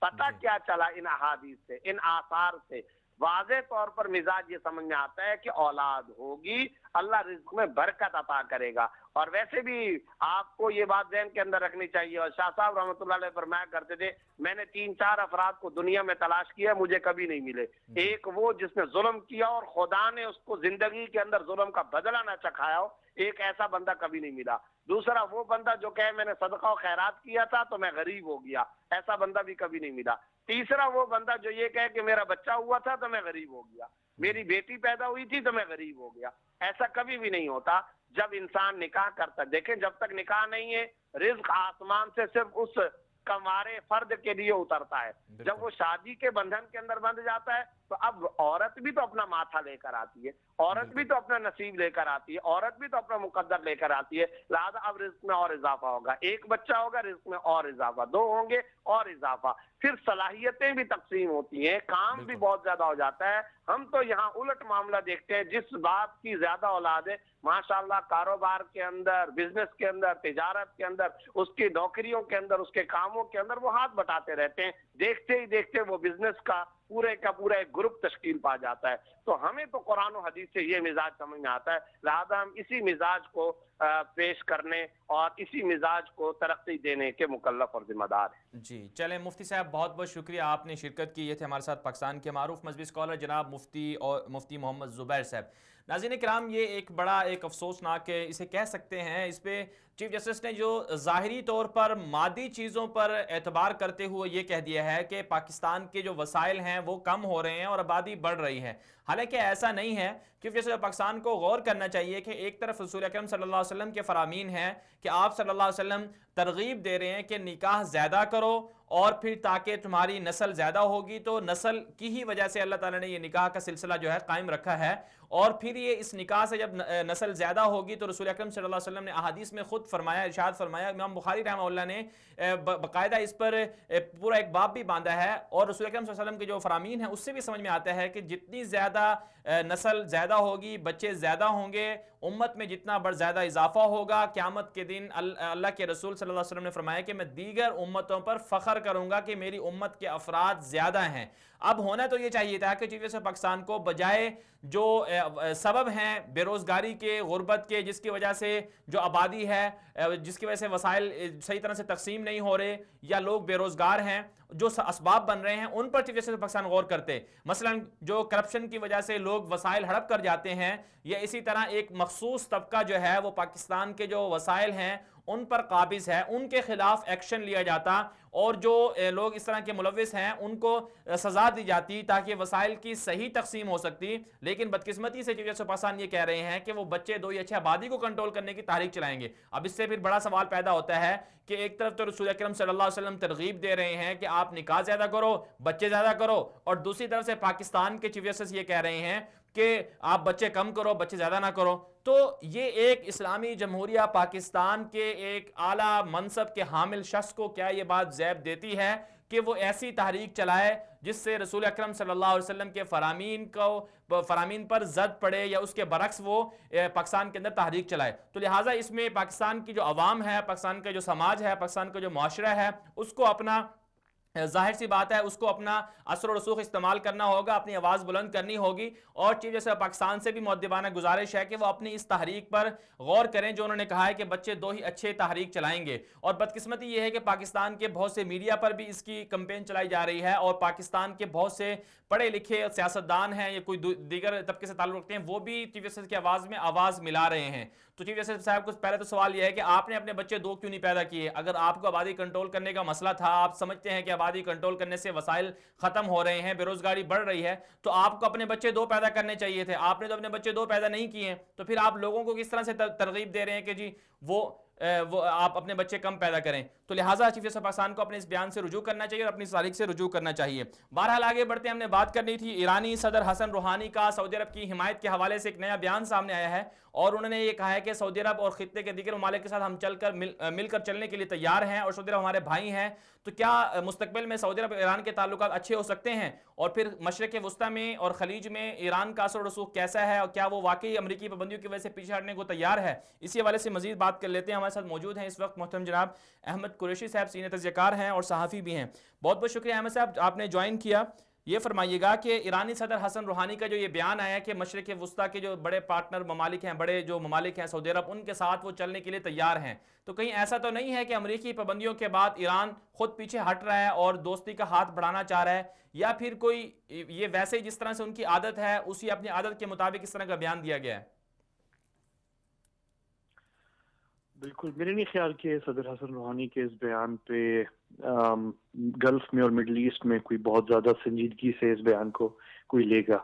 पता क्या चला इन अहादीस से, इन आसार से वाज़े तौर पर मिजाज ये समझ में आता है कि औलाद होगी, अल्लाह रिज्क में बरकत अता करेगा। और वैसे भी आपको ये बात ज़हन के अंदर रखनी चाहिए, और शाह साहब रहमतुल्लाह अलैह फरमाया करते थे, मैंने 3-4 अफराद को दुनिया में तलाश किया, मुझे कभी नहीं मिले। एक वो जिसने जुल्म किया और खुदा ने उसको जिंदगी के अंदर जुल्म का बदला ना चखाया हो, एक ऐसा बंदा कभी नहीं मिला। दूसरा वो बंदा जो कहे मैंने सदका और खैरात किया था तो मैं गरीब हो गया, ऐसा बंदा भी कभी नहीं मिला। तीसरा वो बंदा जो ये कहे कि मेरा बच्चा हुआ था तो मैं गरीब हो गया, मेरी बेटी पैदा हुई थी तो मैं गरीब हो गया, ऐसा कभी भी नहीं होता। जब इंसान निकाह करता, देखें जब तक निकाह नहीं है रिज्क आसमान से सिर्फ उस कमारे फर्द के लिए उतरता है। जब वो शादी के बंधन के अंदर बंध जाता है तो अब औरत भी तो अपना माथा लेकर आती है, औरत भी तो अपना नसीब लेकर आती है, औरत भी तो अपना मुकद्दर लेकर आती है। लिहाजा अब रिज्क में और इजाफा होगा, एक बच्चा होगा रिज्क में और इजाफा, 2 होंगे और इजाफा, फिर सलाहियतें भी तकसीम होती हैं, काम भी बहुत ज्यादा हो जाता है। हम तो यहाँ उलट मामला देखते हैं, जिस बाप की ज्यादा औलाद है माशाल्लाह कारोबार के अंदर, बिजनेस के अंदर, तिजारत के अंदर, उसकी नौकरियों के अंदर, उसके कामों के अंदर वो हाथ बटाते रहते हैं, देखते ही देखते वो बिजनेस का पूरा एक ग्रुप तश्कील पा जाता है। तो हमें तो कुरान और हदीस से ये मिजाज समझ में आता है, लिहाजा हम इसी मिजाज को पेश करने और इसी मिजाज को तरक्की देने के मुकल्लफ और जिम्मेदार हैं। जी चलें मुफ्ती साहब, बहुत बहुत शुक्रिया आपने शिरकत की। ये थे हमारे साथ पाकिस्तान के मारूफ मजहबी स्कॉलर जनाब मुफ्ती मोहम्मद ज़ुबैर साहब। नाज़रीन किराम, ये एक बड़ा एक अफसोसनाक इसे कह सकते हैं, इस पे चीफ जस्टिस ने जो ज़ाहिरी तौर पर मादी चीज़ों पर एतबार करते हुए ये कह दिया है कि पाकिस्तान के जो वसाइल हैं वो कम हो रहे हैं और आबादी बढ़ रही है। हालांकि ऐसा नहीं है। चीफ जस्टिस पाकिस्तान को गौर करना चाहिए कि एक तरफ रसूल अकरम सल्लल्लाहु अलैहि वसल्लम के फरामीन हैं कि आप सल्लल्लाहु अलैहि वसल्लम तरगीब दे रहे हैं कि निकाह ज़्यादा करो और फिर ताकि तुम्हारी नस्ल ज़्यादा होगी, तो नस्ल की ही वजह से अल्लाह ताला ने ये निकाह का सिलसिला जो है कायम रखा है। और फिर ये इस निकाह से जब नस्ल ज़्यादा होगी तो रसूल अकरम सल्लल्लाहु अलैहि वसल्लम ने अहादीस में खुद फरमाया, इरशाद फरमाया, इमाम बुखारी रहमतुल्लाह ने बाकायदा इस पर पूरा एक बाब भी बांधा है। और रसूल अकरम सल्लल्लाहु अलैहि वसल्लम के जो फरामीन हैं उससे भी समझ में आता है कि जितनी ज़्यादा नस्ल ज़्यादा होगी, बच्चे ज़्यादा होंगे, उम्मत में जितना ज़्यादा इजाफा होगा, क़यामत के दिन अल्लाह के रसूल सल्लल्लाहु अलैहि वसल्लम ने फरमाया कि मैं दीगर उम्मतों पर फ़ख्र करूँगा कि मेरी उम्मत के अफराद ज़्यादा हैं। अब होना तो ये चाहिए था कि चीफ जस्टिस पाकिस्तान को बजाय जो सबब हैं बेरोज़गारी के, गुर्बत के, जिसकी वजह से जो आबादी है, जिसकी वजह से वसाइल सही तरह से तकसीम नहीं हो रहे या लोग बेरोज़गार हैं, जो असबाब बन रहे हैं उन पर चीफ जस्टिस पाकिस्तान गौर करते। मसलन जो करप्शन की वजह से लोग वसाइल हड़प कर जाते हैं, या इसी तरह एक मखसूस तबका जो है वो पाकिस्तान के जो वसाइल हैं उन पर काबिज है, उनके खिलाफ एक्शन लिया जाता और जो लोग इस तरह के मुलविस हैं उनको सजा दी जाती ताकि वसाइल की सही तकसीम हो सकती। लेकिन बदकिस्मती से चीफ जस्टिस पाकिस्तान ये कह रहे हैं कि वो बच्चे दो या 6 आबादी को कंट्रोल करने की तारीख चलाएंगे। अब इससे फिर बड़ा सवाल पैदा होता है कि एक तरफ तो रसूल अकरम सल्लल्लाहु अलैहि वसल्लम तरगीब दे रहे हैं कि आप निकाह ज्यादा करो, बच्चे ज्यादा करो, और दूसरी तरफ से पाकिस्तान के चीफ जस्टिस ये कह रहे हैं कि आप बच्चे कम करो, बच्चे ज्यादा ना करो। तो ये एक इस्लामी जमहूरिया पाकिस्तान के एक आला मनसब के हामिल शख्स को क्या ये बात ज़ैब देती है कि वो ऐसी तहरीक चलाए जिससे रसूल अकरम सल्लल्लाहु अलैहि वसल्लम के फरामीन पर जद पड़े या उसके बरक्स वो पाकिस्तान के अंदर तहरीक चलाए। तो लिहाजा इसमें पाकिस्तान की जो अवाम है, पाकिस्तान का जो समाज है, पाकिस्तान का जो माशरा है, उसको अपना जाहिर सी बात है उसको अपना असर रसूख इस्तेमाल करना होगा, अपनी आवाज़ बुलंद करनी होगी। और चीफ जस्टिस पाकिस्तान से भी मुअद्दिबाना गुजारिश है कि वो अपनी इस तहरीक पर गौर करें जो उन्होंने कहा है कि बच्चे 2 ही अच्छे तहरीक चलाएंगे। और बदकिस्मती ये है कि पाकिस्तान के बहुत से मीडिया पर भी इसकी कंपेन चलाई जा रही है और पाकिस्तान के बहुत से पढ़े लिखे सियासतदान हैं या कोई दीगर तबके से ताल्लुक़ रखते हैं वो भी चीफ जस्टिस की आवाज़ में आवाज़ मिला रहे हैं। तो चीफ जस्टिस साहब को पहले तो सवाल यह है कि आपने अपने बच्चे 2 क्यों नहीं पैदा किए? अगर आपको आबादी कंट्रोल करने का मसला था, आप समझते हैं कि बर्बादी कंट्रोल करने से वसाइल खत्म हो रहे हैं, बेरोजगारी बढ़ रही है, तो आपको अपने बच्चे 2 पैदा करने चाहिए थे। आपने तो अपने बच्चे 2 पैदा नहीं किए, तो फिर आप लोगों को किस तरह से तरगीब दे रहे हैं कि जी वो आप अपने बच्चे कम पैदा करें। तो लिहाजा चीफ जस्टिस पाकिस्तान को अपने इस बयान से रुजू करना चाहिए और अपनी तारीख से रुजू करना चाहिए। बहरहाल आगे बढ़ते हैं, हमने बात करनी थी ईरानी सदर हसन रूहानी का सऊदी अरब की हिमायत के हवाले से एक नया बयान सामने आया है और उन्होंने ये कहा है कि सऊदी अरब और खित्ते के दीगर ममालिक के साथ हम मिलकर चलने के लिए तैयार हैं और सऊदी अरब हमारे भाई हैं। तो क्या मुस्तकबिल में सऊदी अरब ईरान के ताल्लुकात अच्छे हो सकते हैं, और फिर मशरक़ वस्ता में और खलीज में ईरान का असर रसूख कैसा है, और क्या वो वाकई अमरीकी पाबंदियों की वजह से पीछे हटने को तैयार है? इसी हवाले से मजीद बात कर लेते हैं। हमारे साथ मौजूद हैं इस वक्त मोहतरम जनाब अहमद कुरैशी साहब, सीनियर तजज़ियाकार हैं और सहाफ़ी भी हैं। बहुत बहुत शुक्रिया अहमद साहब, आपने ज्वाइन किया। ये फरमाइएगा कि ईरानी सदर हसन रूहानी का जो ये बयान आया कि मशरिक़ वस्ता के जो बड़े पार्टनर ममालिक हैं, बड़े जो ममालिक हैं सऊदी अरब, उनके साथ वो चलने के लिए तैयार हैं, तो कहीं ऐसा तो नहीं है कि अमरीकी पाबंदियों के बाद ईरान खुद पीछे हट रहा है और दोस्ती का हाथ बढ़ाना चाह रहा है, या फिर कोई ये वैसे ही जिस तरह से उनकी आदत है उसी अपनी आदत के मुताबिक इस तरह का बयान दिया गया है? बिल्कुल, मेरे नहीं ख्याल कि सदर हसन रूहानी के इस बयान पे गल्फ में और मिडल ईस्ट में कोई बहुत ज़्यादा संजीदगी से इस बयान को कोई लेगा।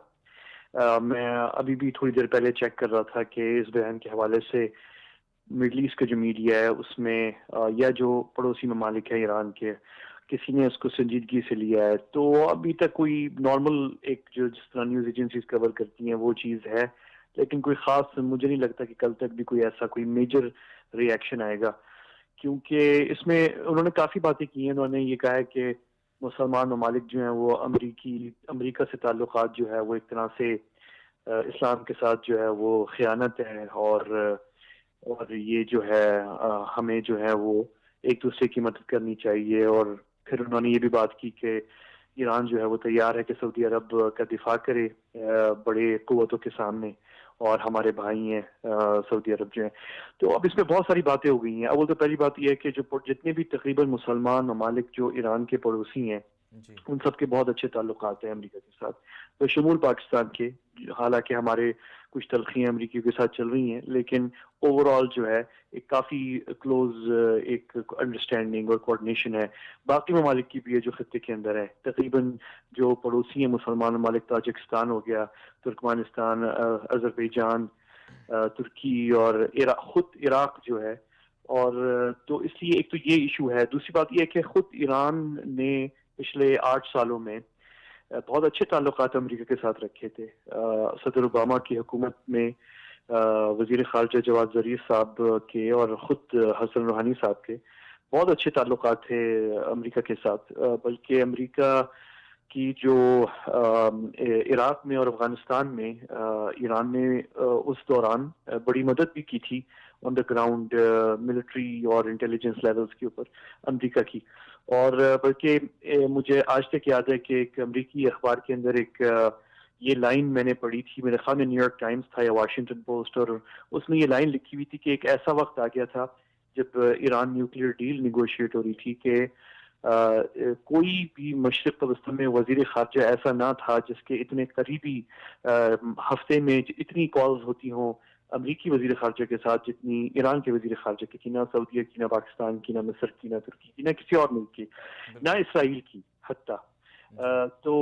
मैं अभी भी थोड़ी देर पहले चेक कर रहा था कि इस बयान के हवाले से मिडल ईस्ट का जो मीडिया है उसमें या जो पड़ोसी ममालिक है ईरान के, किसी ने उसको संजीदगी से लिया है। तो अभी तक कोई नॉर्मल एक जो जिस तरह न्यूज़ एजेंसीज कवर करती हैं वो चीज़ है, लेकिन कोई ख़ास मुझे नहीं लगता कि कल तक भी कोई ऐसा कोई मेजर रिएक्शन आएगा, क्योंकि इसमें उन्होंने काफ़ी बातें की हैं। उन्होंने ये कहा है कि मुसलमान ममालिक जो हैं वो अमेरिका से ताल्लुकात जो है वो एक तरह से इस्लाम के साथ जो है वो ख़यानत है, और ये जो है हमें जो है वो एक दूसरे की मदद करनी चाहिए। और फिर उन्होंने ये भी बात की कि ईरान जो है वो तैयार है कि सऊदी अरब का दिफा करे बड़े कुव्वतों के सामने, और हमारे भाई हैं सऊदी अरब जो है। तो अब इसमें बहुत सारी बातें हो गई हैं। अव्वल तो पहली बात यह है कि जो जितने भी तकरीबन मुसलमान ममालिक जो ईरान के पड़ोसी हैं उन सब के बहुत अच्छे ताल्लुकात हैं अमेरिका के साथ, तो शमूल पाकिस्तान के। हालांकि हमारे कुछ तलखियाँ अमेरिकी के साथ चल रही हैं, लेकिन ओवरऑल जो है एक काफ़ी क्लोज एक अंडरस्टैंडिंग और कोऑर्डिनेशन है बाकी ममालिक की भी है जो खत्ते के अंदर है। तकरीबन जो पड़ोसी हैं मुसलमान ममालिक, ताजिकिस्तान हो गया, तुर्कमानिस्तान, अजरबैजान, तुर्की और खुद इराक जो है। और तो इसलिए एक तो ये इशू है। दूसरी बात यह है कि खुद ईरान ने पिछले 8 सालों में बहुत अच्छे ताल्लुकात अमेरिका के साथ रखे थे। सदर ओबामा की हुकूमत में वजीर खारजा जवाद ज़रीफ साहब के और ख़ुद हसन रूहानी साहब के बहुत अच्छे ताल्लुकात थे अमेरिका के साथ। बल्कि अमेरिका की जो इराक में और अफ़गानिस्तान में ईरान ने उस दौरान बड़ी मदद भी की थी ऑन द ग्राउंड मिलिट्री और इंटेलिजेंस लेवल्स के ऊपर अमेरिका की। और बल्कि मुझे आज तक याद है कि एक अमेरिकी अखबार के अंदर एक ये लाइन मैंने पढ़ी थी, मेरे ख्याल में न्यूयॉर्क टाइम्स था या वाशिंगटन पोस्ट, और उसमें ये लाइन लिखी हुई थी कि एक ऐसा वक्त आ गया था जब ईरान न्यूक्लियर डील निगोशिएट हो रही थी कि कोई भी मशरिक़ वस्ता में वजीर खारजा ऐसा ना था जिसके इतने करीबी हफ्ते में इतनी कॉल्स होती हों अमरीकी वजीर खारजा के साथ जितनी ईरान के वजीर खारजा की, ना सऊदी की, ना पाकिस्तान की, ना मिस्र की, ना तुर्की की, ना किसी और मुल्क की, ना इसराइल की हत्ता। तो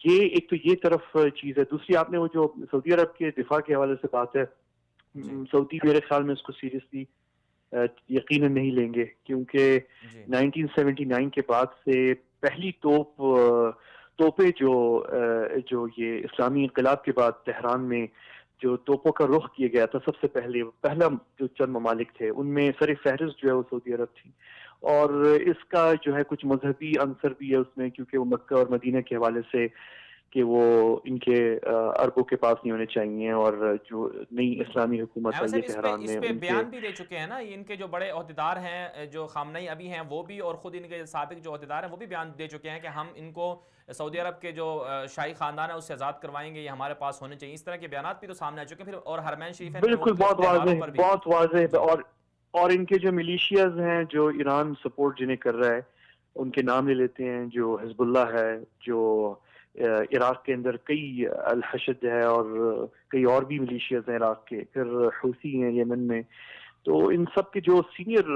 ये एक तो ये तरफ चीज़ है। दूसरी आपने वो जो सऊदी अरब के दिफा के हवाले से बात है, सऊदी मेरे ख्याल में इसको सीरियसली यकीनन नहीं लेंगे, क्योंकि 1979 के बाद से पहली तोपें जो ये इस्लामी इनकलाब के बाद तेहरान में जो तोपों का रुख किया गया था, सबसे पहला जो चंद ममालिक थे उनमें सर फहरिस्त जो है वो सऊदी अरब थी। और इसका जो है कुछ मजहबी अंसर भी है उसमें, क्योंकि वो मक्का और मदीना के हवाले से कि वो इनके अरबों के पास नहीं होने चाहिए, और जो नई इस्लामी हुकूमत है ये तेहरान में। इस पे बयान भी दे चुके हैं ना इनके जो बड़े ओहदेदार हैं, जो खामनई अभी हैं वो भी, और ख़ुद इनके साबिक जो ओहदेदार हैं वो भी बयान दे चुके हैं कि हम इनको सऊदी अरब के जो शाही खानदान है उससे आज़ाद करवाएंगे, ये हमारे पास होने चाहिए। इस तरह के बयान भी तो सामने आ चुके हैं। फिर और हरमैन शरीफ है बिल्कुल बहुत वाज़ेह। और इनके जो मिलिशियाज हैं जो ईरान सपोर्ट जिन्हें कर रहा है उनके नाम ले लेते हैं, जो हिजबुल्लाह है, जो इराक के अंदर कई अल-हशद है और कई और भी मिलिशियाज हैं इराक के, फिर हूसी हैं यमन में। तो इन सब के जो सीनियर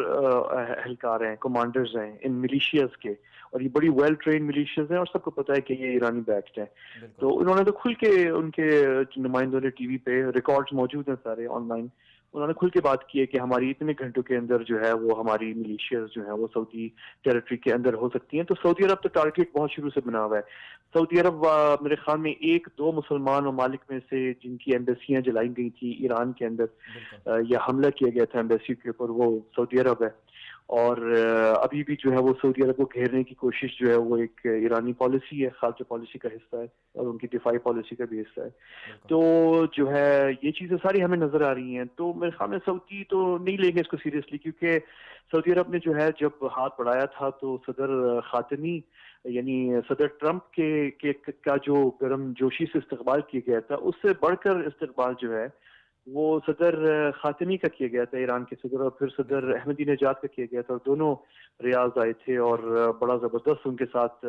एहलकार हैं, कमांडर्स हैं इन मिलिशियाज के, और ये बड़ी वेल ट्रेन मिलिशियाज हैं और सबको पता है कि ये ईरानी बैक्ड हैं, तो उन्होंने तो खुल के, उनके नुमाइंदों ने टीवी पे रिकॉर्ड्स मौजूद हैं सारे ऑनलाइन, उन्होंने खुल के बात की है कि हमारी इतने घंटों के अंदर जो है वो हमारी मिलिशियाज जो है वो सऊदी टेरिटरी के अंदर हो सकती हैं। तो सऊदी अरब तो टारगेट बहुत शुरू से बना हुआ है। सऊदी अरब मेरे ख्याल में एक दो मुसलमान ममालिक में से जिनकी एम्बेसियां जलाई गई थी ईरान के अंदर या हमला किया गया था एम्बेसी के ऊपर, वो सऊदी अरब है। और अभी भी जो है वो सऊदी अरब को घेरने की कोशिश जो है वो एक ईरानी पॉलिसी है, खारजा पॉलिसी का हिस्सा है और उनकी दिफाई पॉलिसी का भी हिस्सा है। तो जो है ये चीज़ें सारी हमें नजर आ रही हैं। तो मेरे ख्याल में सऊदी तो नहीं लेंगे इसको सीरियसली, क्योंकि सऊदी अरब ने जो है जब हाथ बढ़ाया था तो सदर खातमी यानी सदर ट्रंप के का जो गर्म जोशी से इस्तकबाल किया गया था, उससे बढ़कर इस्तकबाल जो है वो सदर खातमी का किया गया था ईरान के सदर, और फिर सदर अहमदीनेजाद का किया गया था, और दोनों रियाज आए थे और बड़ा जबरदस्त उनके साथ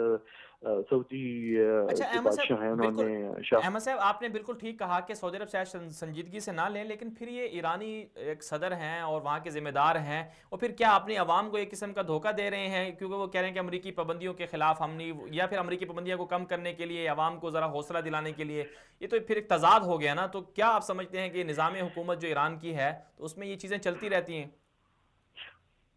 सऊदी अच्छा जो अहमद बादशाह हैं साहब, उन्होंने बिल्कुल अहमद साहब, आपने बिल्कुल ठीक कहा कि सऊदी अरब शायद संजीदगी से ना लें, लेकिन फिर ये ईरानी एक सदर हैं और वहाँ के जिम्मेदार हैं, और फिर क्या अपनी आवाम को एक किस्म का धोखा दे रहे हैं, क्योंकि वो कह रहे हैं कि अमरीकी पाबंदियों के खिलाफ हम नहीं, या फिर अमरीकी पाबंदियों को कम करने के लिए, आवाम को ज़रा हौसला दिलाने के लिए। ये तो फिर एक तजाद हो गया ना। तो क्या आप समझते हैं कि निज़ाम हुकूमत जो ईरान की है तो उसमें ये चीज़ें चलती रहती हैं?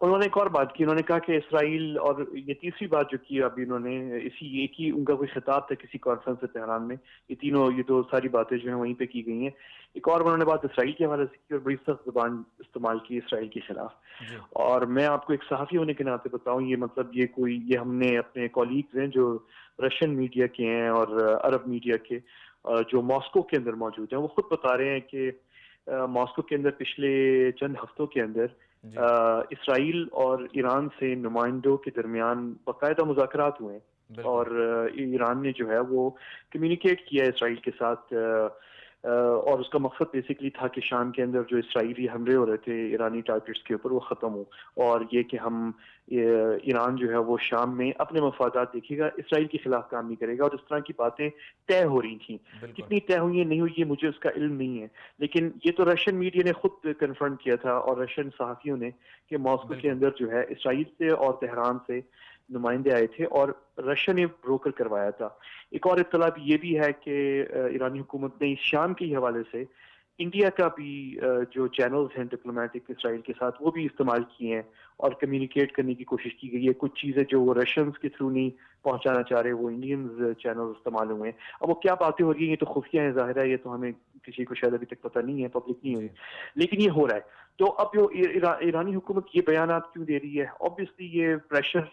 उन्होंने एक और बात की, उन्होंने कहा कि इसराइल, और ये तीसरी बात जो की अभी उन्होंने, इसी एक ही उनका कोई खिताब था किसी कॉन्फ्रेंस से तेहरान में, ये तो सारी बातें जो हैं वहीं पे की गई हैं। एक और उन्होंने बात इसराइल के हवाले से की और बड़ी सख्त जुबान इस्तेमाल की इसराइल के खिलाफ। और मैं आपको एक सहाफ़ी होने के नाते बताऊं, ये मतलब ये हमने अपने कॉलीग्स हैं जो रशियन मीडिया के हैं और अरब मीडिया के, जो मॉस्को के अंदर मौजूद हैं, वो खुद बता रहे हैं कि मॉस्को के अंदर पिछले चंद हफ्तों के अंदर इसराइल और ईरान से नुमाइंदों के दरमियान बाकायदा मुज़ाकरात हुए हैं, और ईरान ने जो है वो कम्युनिकेट किया इसराइल के साथ, और उसका मकसद बेसिकली था कि शाम के अंदर जो इसराइली हमले हो रहे थे ईरानी टारगेट्स के ऊपर वो ख़त्म हो, और ये कि हम ईरान जो है वो शाम में अपने मफादात देखेगा, इसराइल के खिलाफ काम नहीं करेगा। और इस तरह की बातें तय हो रही थी। कितनी तय हुई है नहीं हुई ये मुझे उसका इल्म नहीं है, लेकिन ये तो रशियन मीडिया ने खुद कन्फर्म किया था और रशियन सहाफ़ियों ने कि मॉस्को के अंदर जो है इसराइल से और तेहरान से नुमाइंदे आए थे और रशिया ने ब्रोकर करवाया था। एक और इत्तला भी ये भी है कि ईरानी हुकूमत ने शाम के हवाले से इंडिया का भी जो चैनल्स हैं डिप्लोमेटिक इसराइल के साथ वो भी इस्तेमाल किए हैं और कम्युनिकेट करने की कोशिश की गई है। कुछ चीज़ें जो वो रशियंस के थ्रू नहीं पहुंचाना चाह रहे वो इंडियन चैनल इस्तेमाल हुए हैं। अब वो क्या बातें हो रही हैं ये तो खुफिया है, जाहिर है ये तो हमें किसी को शायद अभी तक पता नहीं है, पब्लिक नहीं हुई, लेकिन ये हो रहा है। तो अब जो ईरानी हुकूमत ये बयानात क्यों दे रही है, ऑब्वियसली ये प्रेशर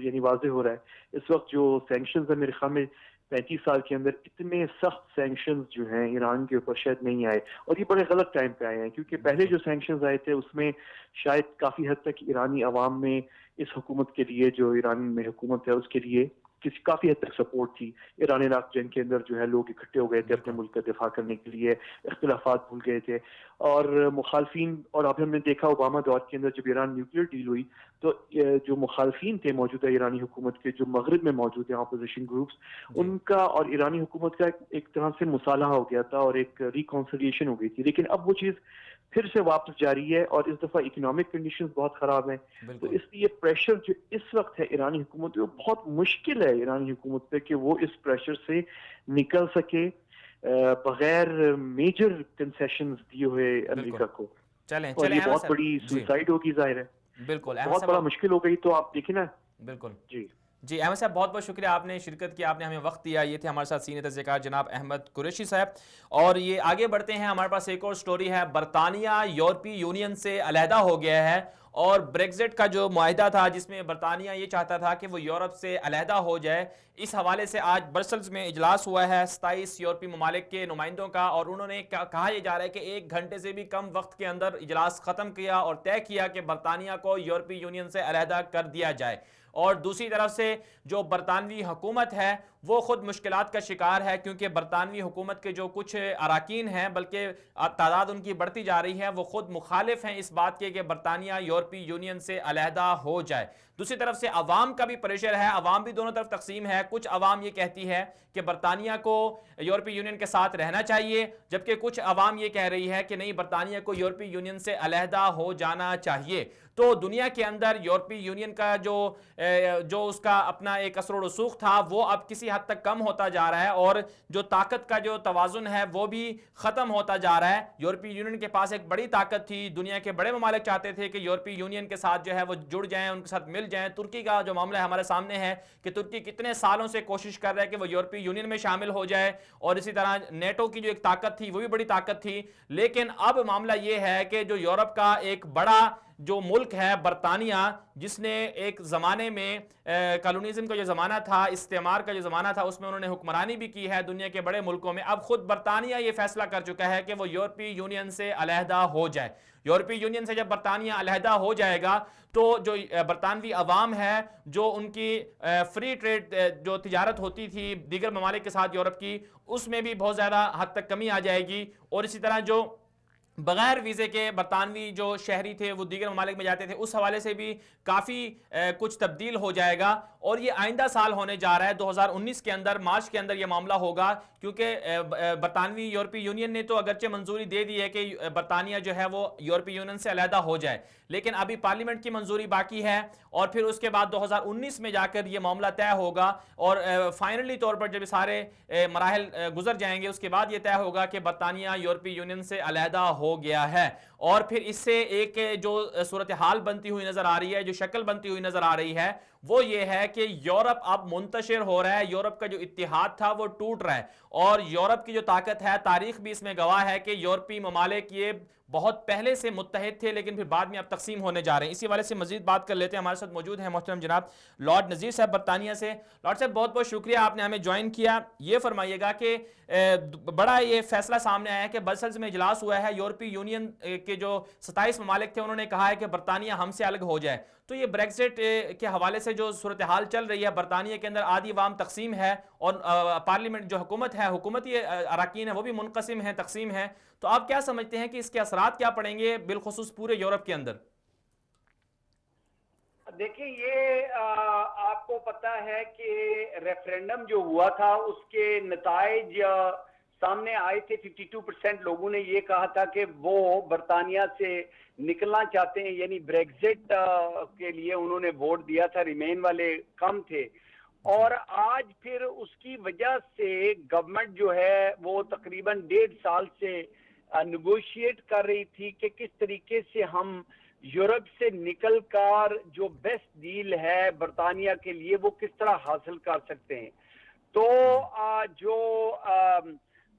यानी वाज़े हो रहा है। इस वक्त जो सैंक्शंस है मेरे ख्याल में 35 साल के अंदर इतने सख्त सैंक्शंस जो हैं ईरान के ऊपर शायद नहीं आए, और ये बड़े गलत टाइम पे आए हैं, क्योंकि पहले जो सैंक्शंस आए थे उसमें शायद काफ़ी हद तक ईरानी अवाम में इस हुकूमत के लिए, जो ईरान में हुकूमत है उसके लिए काफ़ी हद तक सपोर्ट थी। ईरान इराक जंग के अंदर जो है लोग इकट्ठे हो गए थे अपने मुल्क का दिफा करने के लिए, इख्तिलाफात भूल गए थे और मुखालफिन, और अब हमने देखा ओबामा दौर के अंदर जब ईरान न्यूक्लियर डील हुई तो जो मुखालफिन थे मौजूदा ईरानी हुकूमत के, जो मगरब में मौजूद हैं अपोजिशन ग्रुप्स, उनका और ईरानी हुकूमत का एक तरह से मुसालहा हो गया था और एक रिकॉन्सिलिएशन हो गई थी। लेकिन अब वो चीज़ फिर से वापस जारी है और इस दफ़ा इकोनॉमिक कंडीशंस बहुत ख़राब हैं, तो इसलिए प्रेशर जो इस वक्त है ईरानी हुकूमत पे, वो बहुत मुश्किल है ईरानी हुकूमत पे कि वो इस प्रेशर से निकल सके बगैर मेजर कंसेशंस दिए हुए अमेरिका को। चलें और ये बहुत बड़ी सुसाइड होगी, जाहिर है, बिल्कुल बहुत बड़ा मुश्किल हो गई। तो आप देखिए ना। बिल्कुल जी अहमद साहब, बहुत बहुत शुक्रिया आपने शिरकत की, आपने हमें वक्त दिया। ये थे हमारे साथ सीनियर तज़कियाकार जनाब अहमद कुरैशी साहब। और ये आगे बढ़ते हैं, हमारे पास एक और स्टोरी है। बरतानिया यूरोपीय यूनियन से अलहदा हो गया है और ब्रेक्जिट का जो मुआहिदा था जिसमें बरतानिया ये चाहता था कि वो यूरोप से अलहदा हो जाए, इस हवाले से आज ब्रसल्स में इजलास हुआ है 27 यूरोपीय ममालिक के नुमाइंदों का, और उन्होंने कहा यह जा रहा है कि 1 घंटे से भी कम वक्त के अंदर इजलास ख़त्म किया और तय किया कि बरतानिया को यूरोपीय यूनियन से अलहदा कर दिया जाए। और दूसरी तरफ से जो बरतानवी हुकूमत है वो खुद मुश्किलात का शिकार है, क्योंकि बरतानवी हुकूमत के जो कुछ अराकीन हैं, बल्कि तादाद उनकी बढ़ती जा रही है, वो खुद मुखालिफ हैं इस बात के कि बरतानिया यूरोपीय यूनियन से अलहदा हो जाए। दूसरी तरफ से अवाम का भी प्रेशर है, अवाम भी दोनों तरफ तकसीम है। कुछ अवाम ये कहती है कि बरतानिया को यूरोपीय यूनियन के साथ रहना चाहिए, जबकि कुछ अवाम ये कह रही है कि नहीं, बरतानिया को यूरोपीय यूनियन से अलहदा हो जाना चाहिए। तो दुनिया के अंदर यूरोपीय यूनियन का जो उसका अपना एक असर रसूख था वो अब किसी हद तक कम होता जा रहा है, और जो ताकत का जो तवाजुन है वो भी खत्म होता जा रहा है। यूरोपीय यूनियन के पास एक बड़ी ताकत थी, दुनिया के बड़े ममालिक चाहते थे कि यूरोपीय यूनियन के साथ जो है वो जुड़ जाएं, उनके साथ मिल जाएं। तुर्की का जो मामला है हमारे सामने है कि तुर्की कितने सालों से कोशिश कर रहा है कि वो यूरोपीय यूनियन में शामिल हो जाए, और इसी तरह नेटो की जो एक ताकत थी वो भी बड़ी ताकत थी। लेकिन अब मामला ये है कि जो यूरोप का एक बड़ा जो मुल्क है बरतानिया, जिसने एक ज़माने में कॉलोनिज्म का जो ज़माना था, इस्तेमार का जो ज़माना था, उसमें उन्होंने हुक्मरानी भी की है दुनिया के बड़े मुल्कों में। अब खुद बरतानिया ये फैसला कर चुका है कि वो यूरोपीय यूनियन से अलहदा हो जाए। यूरोपीय यूनियन से जब बरतानिया अलहदा हो जाएगा तो जो बरतानवी अवाम है, जो उनकी फ्री ट्रेड जो तिजारत होती थी दीगर ममालिक के साथ यूरोप की, उसमें भी बहुत ज़्यादा हद तक कमी आ जाएगी। और इसी तरह जो बगैर वीज़े के बरतानवी जो शहरी थे वो दीगर ममालिक में जाते थे, उस हवाले से भी काफ़ी कुछ तब्दील हो जाएगा। और ये आइंदा साल होने जा रहा है, 2019 के अंदर, मार्च के अंदर ये मामला होगा, क्योंकि बरतानवी यूरोपीय यूनियन ने तो अगरचे मंजूरी दे दी है कि बरतानिया जो है वो यूरोपीय यूनियन से अलहदा हो जाए, लेकिन अभी पार्लियामेंट की मंजूरी बाकी है, और फिर उसके बाद 2019 में जाकर ये मामला तय होगा। और फाइनली तौर पर जब सारे मराहल गुजर जाएंगे, उसके बाद ये तय होगा कि बरतानिया यूरोपीय यूनियन से अलहदा हो गया है। और फिर इससे एक जो सूरत हाल बनती हुई नजर आ रही है, जो शक्ल बनती हुई नजर आ रही है, वो ये है कि यूरोप अब मुंतशिर हो रहा है, यूरोप का जो इत्तिहाद था वो टूट रहा है। और यूरोप की जो ताकत है, तारीख भी इसमें गवाह है कि यूरोपीय ममालिक ये बहुत पहले से मुत्तहिद थे, लेकिन फिर बाद में अब तकसीम होने जा रहे हैं। इसी वाले से मजीद बात कर लेते हैं। हमारे साथ मौजूद हैं मोहतरम जनाब लॉर्ड नज़ीर साहब बरतानिया से। लॉर्ड साहब, बहुत बहुत शुक्रिया, आपने हमें ज्वाइन किया। ये फरमाइएगा कि बड़ा ये फैसला सामने आया है कि ब्रसेल्स में इजलास हुआ है, यूरोपीय यूनियन के जो 27 ममालिक थे उन्होंने कहा है कि बरतानिया हमसे अलग हो जाए। तो ये ब्रेक्जिट के हवाले से जो सूरत हाल चल रही है, बरतानिया के अंदर आधी अवाम तकसीम है, और पार्लियामेंट जो हुकूमत है, हुकूमती अराकीन है, वो भी मुनक़सिम है, तकसीम है। तो आप क्या समझते हैं कि इसके असरात क्या पड़ेंगे बिलखुसूस पूरे यूरोप के अंदर? देखिए, ये आपको पता है कि रेफरेंडम जो हुआ था उसके नताइज सामने आए थे। 52% लोगों ने ये कहा था कि वो बरतानिया से निकलना चाहते हैं, यानी ब्रेक्जिट के लिए उन्होंने वोट दिया था, रिमेन वाले कम थे। और आज फिर उसकी वजह से गवर्नमेंट जो है वो तकरीबन 1.5 साल से नेगोशिएट कर रही थी कि किस तरीके से हम यूरोप से निकलकर जो बेस्ट डील है बरतानिया के लिए वो किस तरह हासिल कर सकते हैं। तो जो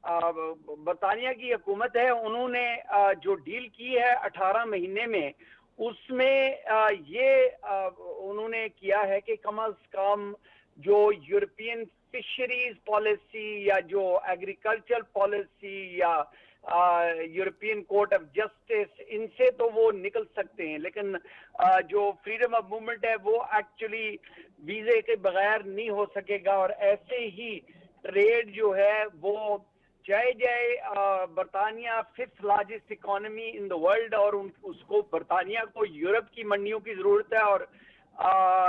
बरतानिया की हुकूमत है, उन्होंने जो डील की है 18 महीने में, उसमें ये उन्होंने किया है कि कम अज कम जो यूरोपियन फिशरीज पॉलिसी या जो एग्रीकल्चर पॉलिसी या यूरोपियन कोर्ट ऑफ जस्टिस, इनसे तो वो निकल सकते हैं, लेकिन जो फ्रीडम ऑफ मूवमेंट है वो एक्चुअली वीजे के बगैर नहीं हो सकेगा। और ऐसे ही ट्रेड जो है वो चाहे जाए बरतानिया 5th largest economy in the world, और उसको बरतानिया को यूरोप की मंडियों की जरूरत है, और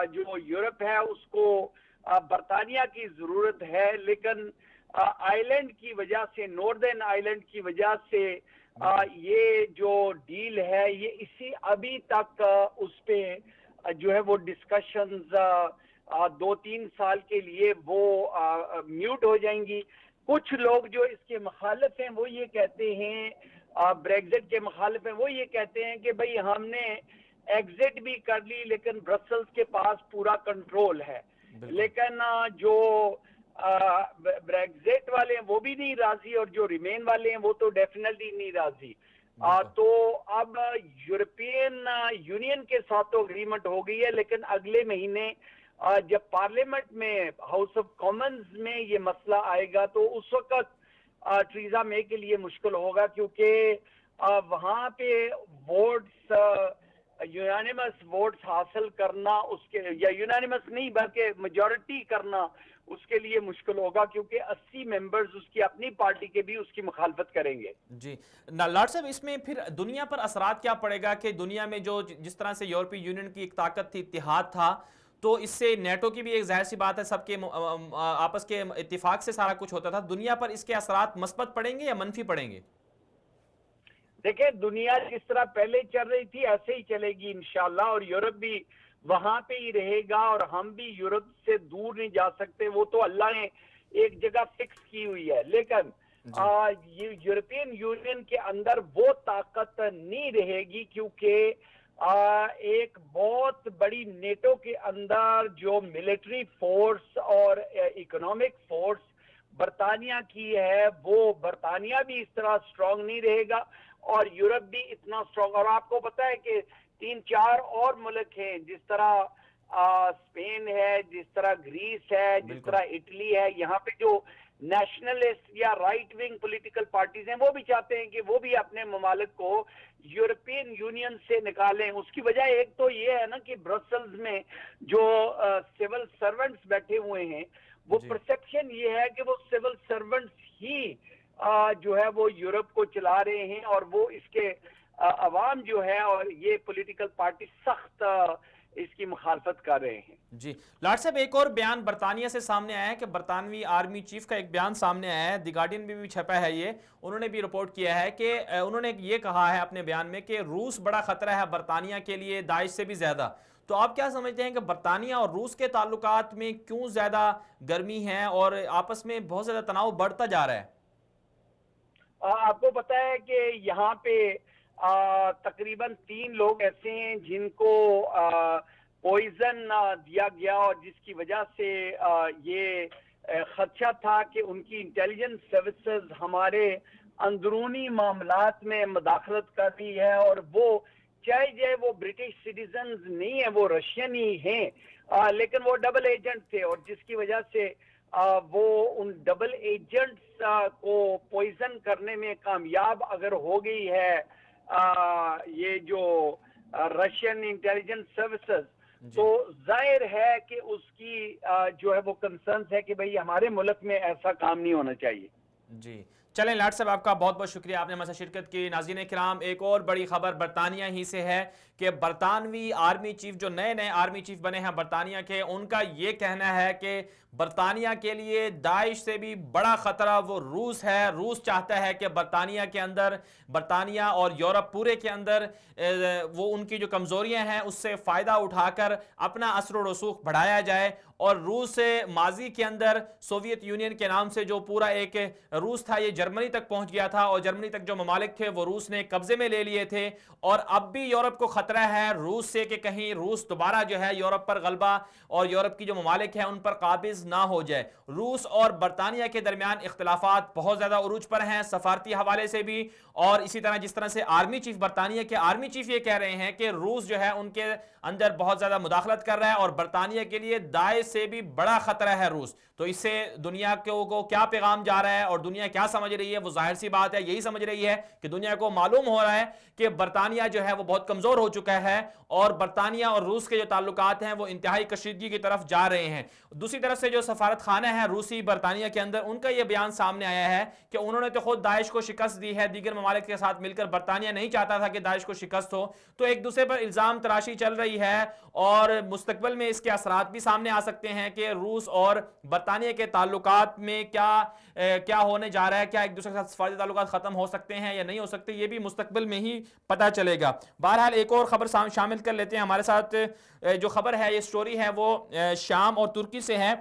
जो यूरोप है उसको बरतानिया की जरूरत है। लेकिन आइलैंड की वजह से, नॉर्दर्न आइलैंड की वजह से ये जो डील है ये इसी अभी तक उस पे जो है वो डिस्कशंस 2-3 साल के लिए वो म्यूट हो जाएंगी। कुछ लोग जो इसके मुखालिफ हैं वो ये कहते हैं, ब्रेक्जिट के मुखालिफ हैं, वो ये कहते हैं कि भाई हमने एग्जिट भी कर ली लेकिन ब्रसेल्स के पास पूरा कंट्रोल है। लेकिन जो ब्रेक्जिट वाले हैं वो भी नहीं राजी, और जो रिमेन वाले हैं वो तो डेफिनेटली नहीं राजी। तो अब यूरोपियन यूनियन के साथ तो अग्रीमेंट हो गई है, लेकिन अगले महीने जब पार्लियामेंट में, हाउस ऑफ कॉमन्स में ये मसला आएगा तो उस वक्त ट्रीजा मे के लिए मुश्किल होगा, क्योंकि वहां पे वोट्स यूनानिमस वोट्स हासिल करना उसके, या यूनानिमस नहीं बल्कि मेजॉरिटी करना उसके लिए मुश्किल होगा, क्योंकि 80 मेंबर्स उसकी अपनी पार्टी के भी उसकी मुखालफत करेंगे। जी लॉर्ड साहब, इसमें फिर दुनिया पर असरात क्या पड़ेगा कि दुनिया में जो जिस तरह से यूरोपीय यूनियन की एक ताकत थी, इत्तेहाद था, तो इससे नेटो की भी एक जाहिर सी बात है सबके आपस के इत्तेफाक से सारा कुछ होता था, दुनिया पर इसके असरात मस्बत पड़ेंगे या मनफी पड़ेंगे? देखिए, दुनिया जिस तरह पहले चल रही थी ऐसे ही चलेगी इंशाल्लाह, और यूरोप भी वहां पे ही रहेगा, और हम भी यूरोप से दूर नहीं जा सकते। वो तो अल्लाह ने एक जगह फिक्स की हुई है, लेकिन ये यूरोपियन यूनियन के अंदर वो ताकत नहीं रहेगी, क्योंकि एक बहुत बड़ी नेटो के अंदर जो मिलिट्री फोर्स और इकोनॉमिक फोर्स बरतानिया की है, वो बरतानिया भी इस तरह स्ट्रांग नहीं रहेगा और यूरोप भी इतना स्ट्रांग। और आपको पता है कि 3-4 और मुल्क हैं, जिस तरह स्पेन है, जिस तरह ग्रीस है, जिस तरह इटली है, यहाँ पे जो नेशनलिस्ट या राइट विंग पॉलिटिकल पार्टीज हैं वो भी चाहते हैं कि वो भी अपने ममालिक को यूरोपियन यूनियन से निकालें। उसकी वजह एक तो ये है ना कि ब्रसल्स में जो सिविल सर्वेंट्स बैठे हुए हैं, वो परसेप्शन ये है कि वो सिविल सर्वेंट्स ही जो है वो यूरोप को चला रहे हैं, और वो इसके अवाम जो है और ये पॉलिटिकल पार्टी सख्त इसकी मुखालफत कर रहे हैं। जी लॉर्ड साहब, एक और बयान बरतानिया से सामने आया है कि बरतानवी आर्मी चीफ का एक बयान सामने आया है, द गार्डियन में भी छपा है ये, उन्होंने भी रिपोर्ट किया है कि उन्होंने ये कहा है अपने बयान में कि रूस बड़ा खतरा है बरतानिया के लिए दाइश से भी ज्यादा। तो आप क्या समझते हैं कि बरतानिया और रूस के ताल्लुकात में क्यों ज्यादा गर्मी है और आपस में बहुत ज्यादा तनाव बढ़ता जा रहा है? आपको पता है कि यहाँ पे तकरीबन 3 लोग ऐसे हैं जिनको पॉइजन दिया गया, और जिसकी वजह से ये खदशा था कि उनकी इंटेलिजेंस सर्विसेज हमारे अंदरूनी मामलात में मुदाखलत कर रही है, और वो चाहे वो ब्रिटिश सिटीजन नहीं है, वो रशियन ही हैं, लेकिन वो डबल एजेंट थे, और जिसकी वजह से वो उन डबल एजेंट्स को पॉइजन करने में कामयाब अगर हो गई है ये जो रशियन इंटेलिजेंस सर्विसेज, तो जाहिर है कि उसकी जो है वो कंसर्न्स है कि भाई हमारे मुल्क में ऐसा काम नहीं होना चाहिए। जी चलें लॉर्ड साहब, आपका बहुत बहुत शुक्रिया, आपने हमारे साथ शिरकत की। नाज़रीन किराम, एक और बड़ी खबर बरतानिया ही से है कि बरतानवी आर्मी चीफ, जो नए नए आर्मी चीफ बने हैं बरतानिया के, उनका ये कहना है कि बरतानिया के लिए दाइश से भी बड़ा खतरा वो रूस है। रूस चाहता है कि बरतानिया के अंदर, बरतानिया और यूरोप पूरे के अंदर वो उनकी जो कमजोरियां हैं उससे फायदा उठाकर अपना असर व रसूख बढ़ाया जाए, और रूस माजी के अंदर सोवियत यूनियन के नाम से जो पूरा एक रूस था ये जर्मनी तक पहुंच गया था, और जर्मनी तक जो ममालिक थे वो रूस ने कब्जे में ले लिए थे, और अब भी यूरोप को खतरा है रूस से कि कहीं रूस दोबारा जो है यूरोप पर गलबा और यूरोप की जो ममालिक हैं उन पर काबिज ना हो जाए। रूस और बरतानिया के दरमियान इख्तिलाफात बहुत ज्यादा उरूज पर हैं, सफारती हवाले से भी, और इसी तरह जिस तरह से आर्मी चीफ, बरतानिया के आर्मी चीफ ये कह रहे हैं कि रूस जो है उनके अंदर बहुत ज्यादा मुदाखलत कर रहा है, और बरतानिया के लिए दाइश से भी बड़ा खतरा है रूस। तो इससे दुनिया को क्या पैगाम जा रहा है और दुनिया क्या समझ रही है? वो जाहिर सी बात है यही समझ रही है कि दुनिया को मालूम हो रहा है कि बरतानिया जो है वो बहुत कमजोर हो चुका है, और बरतानिया और रूस के जो ताल्लुकात हैं वो इंतहाई कशीदगी की तरफ जा रहे हैं। दूसरी तरफ से जो सफारत खाना है रूसी बरतानिया के अंदर, उनका यह बयान सामने आया है कि उन्होंने तो खुद दाइश को शिकस्त दी है, दीगर ममालिक के साथ मिलकर बरतानिया नहीं चाहता था कि दाइश को शिकस्त हो, तो एक दूसरे पर इल्जाम तराशी चल रही है, और मुस्तकबिल में इसके असरात भी सामने आ सकते हैं कि रूस और बरतानिया के ताल्लुकात में क्या होने जा रहा है, क्या एक दूसरे के साथ सफारती ताल्लुकात खत्म हो सकते हैं या नहीं हो सकते, ये भी मुस्तकबिल में ही पता चलेगा। बहरहाल एक और खबर शामिल कर लेते हैं हमारे साथ। जो खबर है, ये स्टोरी है वो शाम और तुर्की से है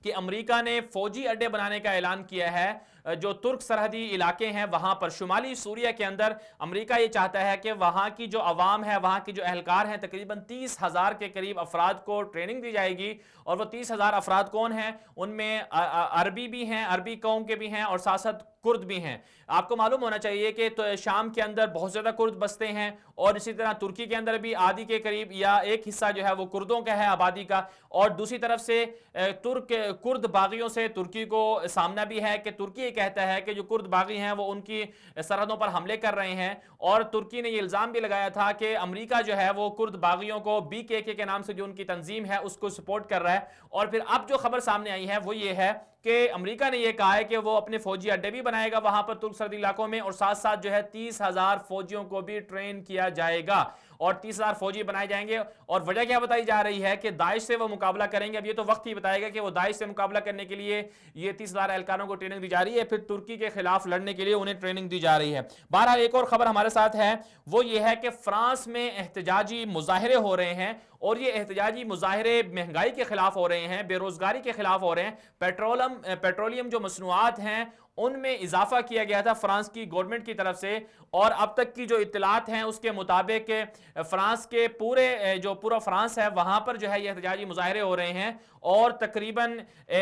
कि अमेरिका ने फौजी अड्डे बनाने का ऐलान किया है जो तुर्क सरहदी इलाके हैं वहां पर। शुमाली सूरिया के अंदर अमेरिका ये चाहता है कि वहां की जो अवाम है, वहां की जो एहलकार हैं, तकरीबन 30,000 के करीब अफराद को ट्रेनिंग दी जाएगी, और वो 30,000 अफराद कौन हैं? उनमें अरबी भी हैं, अरबी कौम के भी हैं, और साथ साथ कुर्द भी हैं। आपको मालूम होना चाहिए कि तो शाम के अंदर बहुत ज़्यादा कुर्द बसते हैं, और इसी तरह तुर्की के अंदर भी आधी के करीब या एक हिस्सा जो है वो कुर्दों का है आबादी का, और दूसरी तरफ से कुर्द बागियों से तुर्की को सामना भी है कि तुर्की कहता है कि जो कुर्द बागी हैं वो उनकी सरहदों पर हमले कर रहे हैं, और तुर्की ने ये इल्जाम भी लगाया था कि अमेरिका जो है वो कुर्द बागियों को BKK के नाम से जो उनकी तंजीम है उसको सपोर्ट कर रहा है। और फिर अब जो खबर सामने आई है वो ये है कि अमेरिका ने यह कहा है कि वो अपने फौजी अड्डे भी बनाएगा वहां पर तुर्क सरहदी इलाकों में, और साथ साथ जो है 30,000 फौजियों को भी ट्रेन किया जाएगा और 30,000 फौजी बनाए जाएंगे। और वजह क्या बताई जा रही है कि दाइश से वो मुकाबला करेंगे। अब ये तो वक्त ही बताएगा कि वो दाइश से मुकाबला करने के लिए ये 30,000 एहलकारों को ट्रेनिंग दी जा रही है, फिर तुर्की के खिलाफ लड़ने के लिए उन्हें ट्रेनिंग दी जा रही है। बहरहाल एक और खबर हमारे साथ है, वो ये है कि फ्रांस में एहतजाजी मुजाहरे हो रहे हैं, और ये एहतजाजी मुजाहरे महंगाई के खिलाफ हो रहे हैं, बेरोजगारी के खिलाफ हो रहे हैं। पेट्रोलियम जो मसनूआत हैं उनमें इजाफा किया गया था फ्रांस की गवर्नमेंट की तरफ से, और अब तक की जो इत्तलात हैं उसके मुताबिक फ्रांस के पूरा फ्रांस है वहां पर जो है ये एहतजाजी मुजाहरे हो रहे हैं, और तकरीबन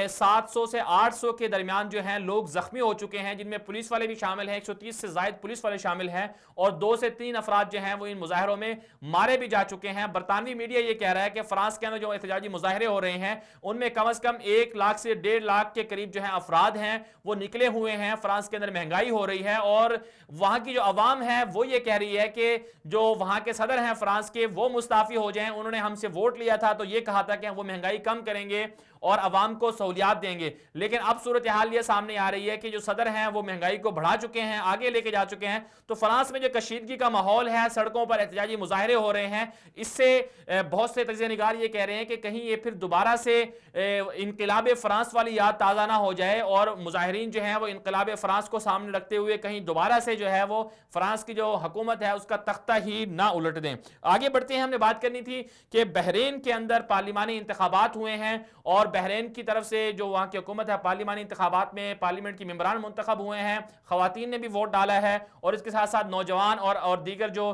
700 से 800 के दरमियान जो हैं लोग जख्मी हो चुके हैं, जिनमें पुलिस वाले भी शामिल हैं, 130 से जायद पुलिस वाले शामिल हैं, और 2 से 3 अफराद जो हैं वो इन मुजाहरों में मारे भी जा चुके हैं। बरतानवी मीडिया ये कह रहा है कि फ्रांस के अंदर जो एहतजाजी मुजाहरे हो रहे हैं उनमें कम से कम 1 लाख से 1.5 लाख के करीब जो है अफराद हैं वो निकले हुए हैं। फ्रांस के अंदर महंगाई हो रही है, और वहां की जो अवाम है वो ये कह रही है कि जो वहां के सदर हैं फ्रांस के वो मुस्ताफी हो जाएं। उन्होंने हमसे वोट लिया था तो ये कहा था कि वो महंगाई कम करेंगे और अवाम को सहूलियात देंगे, लेकिन अब सूरत हाल ये सामने आ रही है कि जो सदर हैं वो महंगाई को बढ़ा चुके हैं, आगे लेके जा चुके हैं। तो फ्रांस में जो कशीदगी का माहौल है, सड़कों पर एहतजाजी मुजाहरे हो रहे हैं, इससे बहुत से तज्ज़िया निगार ये कह रहे हैं कि कहीं ये फिर दोबारा से इनकलाब फ्रांस वाली याद ताज़ा ना हो जाए, और मुजाहिरीन जो हैं वो इनकलाब फ्रांस को सामने रखते हुए कहीं दोबारा से जो है वो फ्रांस की जो हुकूमत है उसका तख्ता ही ना उलट दें। आगे बढ़ते हैं, हमने बात करनी थी कि बहरीन के अंदर पार्लिमानी इंतखाबात हुए हैं, और बहरीन की तरफ से जो वहाँ की हुकूमत है पार्लिमानी इंतखाबात में पार्लियामेंट की मेंबरान मुंतखब हुए हैं, खवातीन ने भी वोट डाला है, और इसके साथ साथ नौजवान और दीगर जो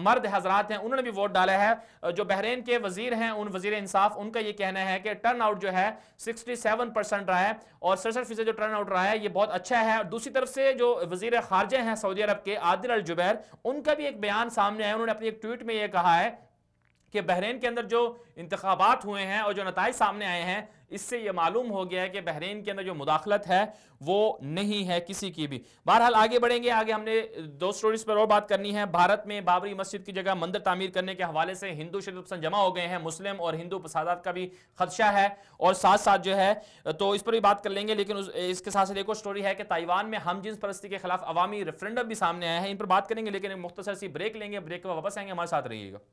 मर्द हजरात हैं उन्होंने भी वोट डाला है। जो बहरीन के वजीर हैं उन वजीर इंसाफ उनका ये कहना है कि टर्न आउट जो है 67% रहा है, और 67% जो टर्न आउट रहा है ये बहुत अच्छा है। दूसरी तरफ से जो वजीर खारजा हैं सऊदी अरब के आदिल अल जुबैर, उनका भी एक बयान सामने आया। उन्होंने अपनी एक ट्वीट में ये कहा है कि बहरीन के अंदर जो इंतखाबात हुए हैं और जो नताइज सामने आए हैं इससे ये मालूम हो गया है कि बहरीन के अंदर जो मुदाखलत है वो नहीं है किसी की भी। बहरहाल आगे बढ़ेंगे, आगे हमने 2 स्टोरीज पर और बात करनी है। भारत में बाबरी मस्जिद की जगह मंदिर तामीर करने के हवाले से हिंदू शिद्दत पसंद जमा हो गए हैं, मुस्लिम और हिंदू फसादात का भी खदशा है, और साथ साथ जो है तो इस पर भी बात कर लेंगे। लेकिन इसके साथ साथ एक और स्टोरी है कि ताइवान में हम जिन्स परस्ती के खिलाफ अवामी रेफरेंडम भी सामने आया है, इन पर बात करेंगे, लेकिन एक मुख्तसर सी ब्रेक लेंगे, ब्रेक के बाद वापस आएंगे, हमारे साथ रहिएगा।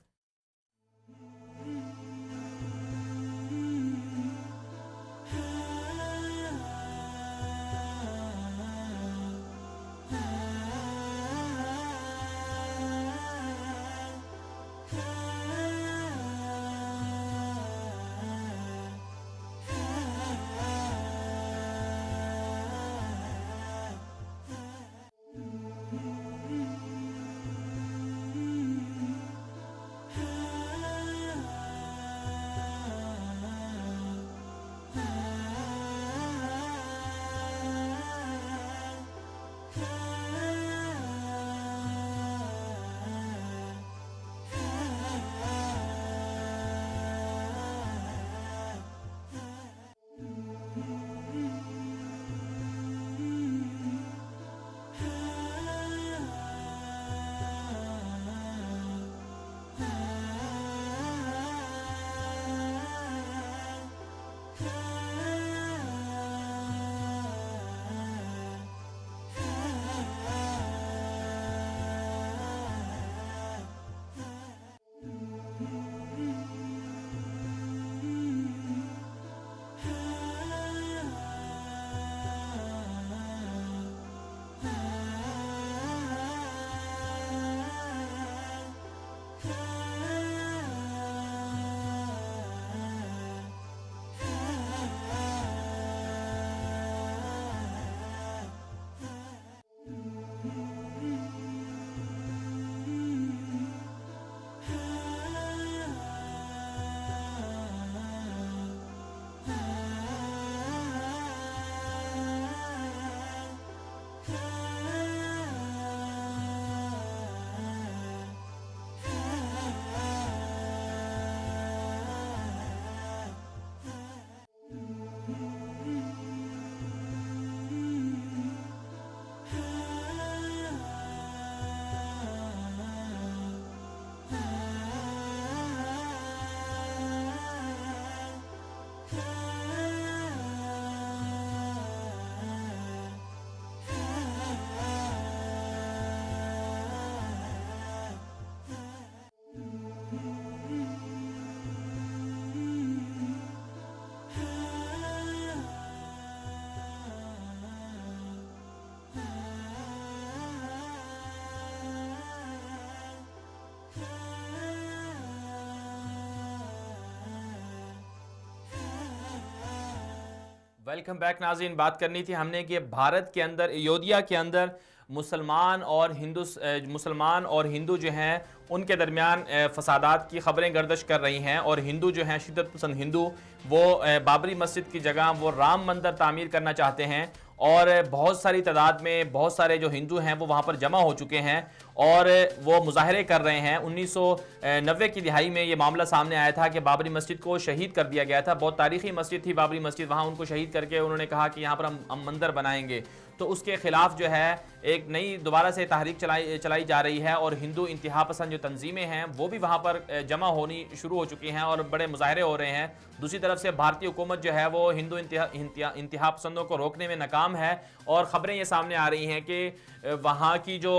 वेलकम बैक नाज़रीन। बात करनी थी हमने कि भारत के अंदर अयोध्या के अंदर मुसलमान और हिंदू जो हैं उनके दरमियान फसादात की खबरें गर्दिश कर रही हैं और हिंदू जो हैं शिद्दत पसंद हिंदू वो बाबरी मस्जिद की जगह वो राम मंदिर तामीर करना चाहते हैं और बहुत सारी तादाद में बहुत सारे जो हिंदू हैं वो वहाँ पर जमा हो चुके हैं और वो मुजाहरे कर रहे हैं। 1990 की दिहाई में ये मामला सामने आया था कि बाबरी मस्जिद को शहीद कर दिया गया था। बहुत तारीखी मस्जिद थी बाबरी मस्जिद, वहाँ उनको शहीद करके उन्होंने कहा कि यहाँ पर हम मंदिर बनाएंगे। तो उसके खिलाफ जो है एक नई दोबारा से तहरीक चलाई जा रही है और हिंदू इंतहा पसंद जो तंजीमें हैं वो भी वहाँ पर जमा होनी शुरू हो चुकी हैं और बड़े मुजाहरे हो रहे हैं। दूसरी तरफ से भारतीय हुकूमत जो है वो हिंदू इंतहा पसंदों को रोकने में नाकाम है और ख़बरें ये सामने आ रही हैं कि वहाँ की जो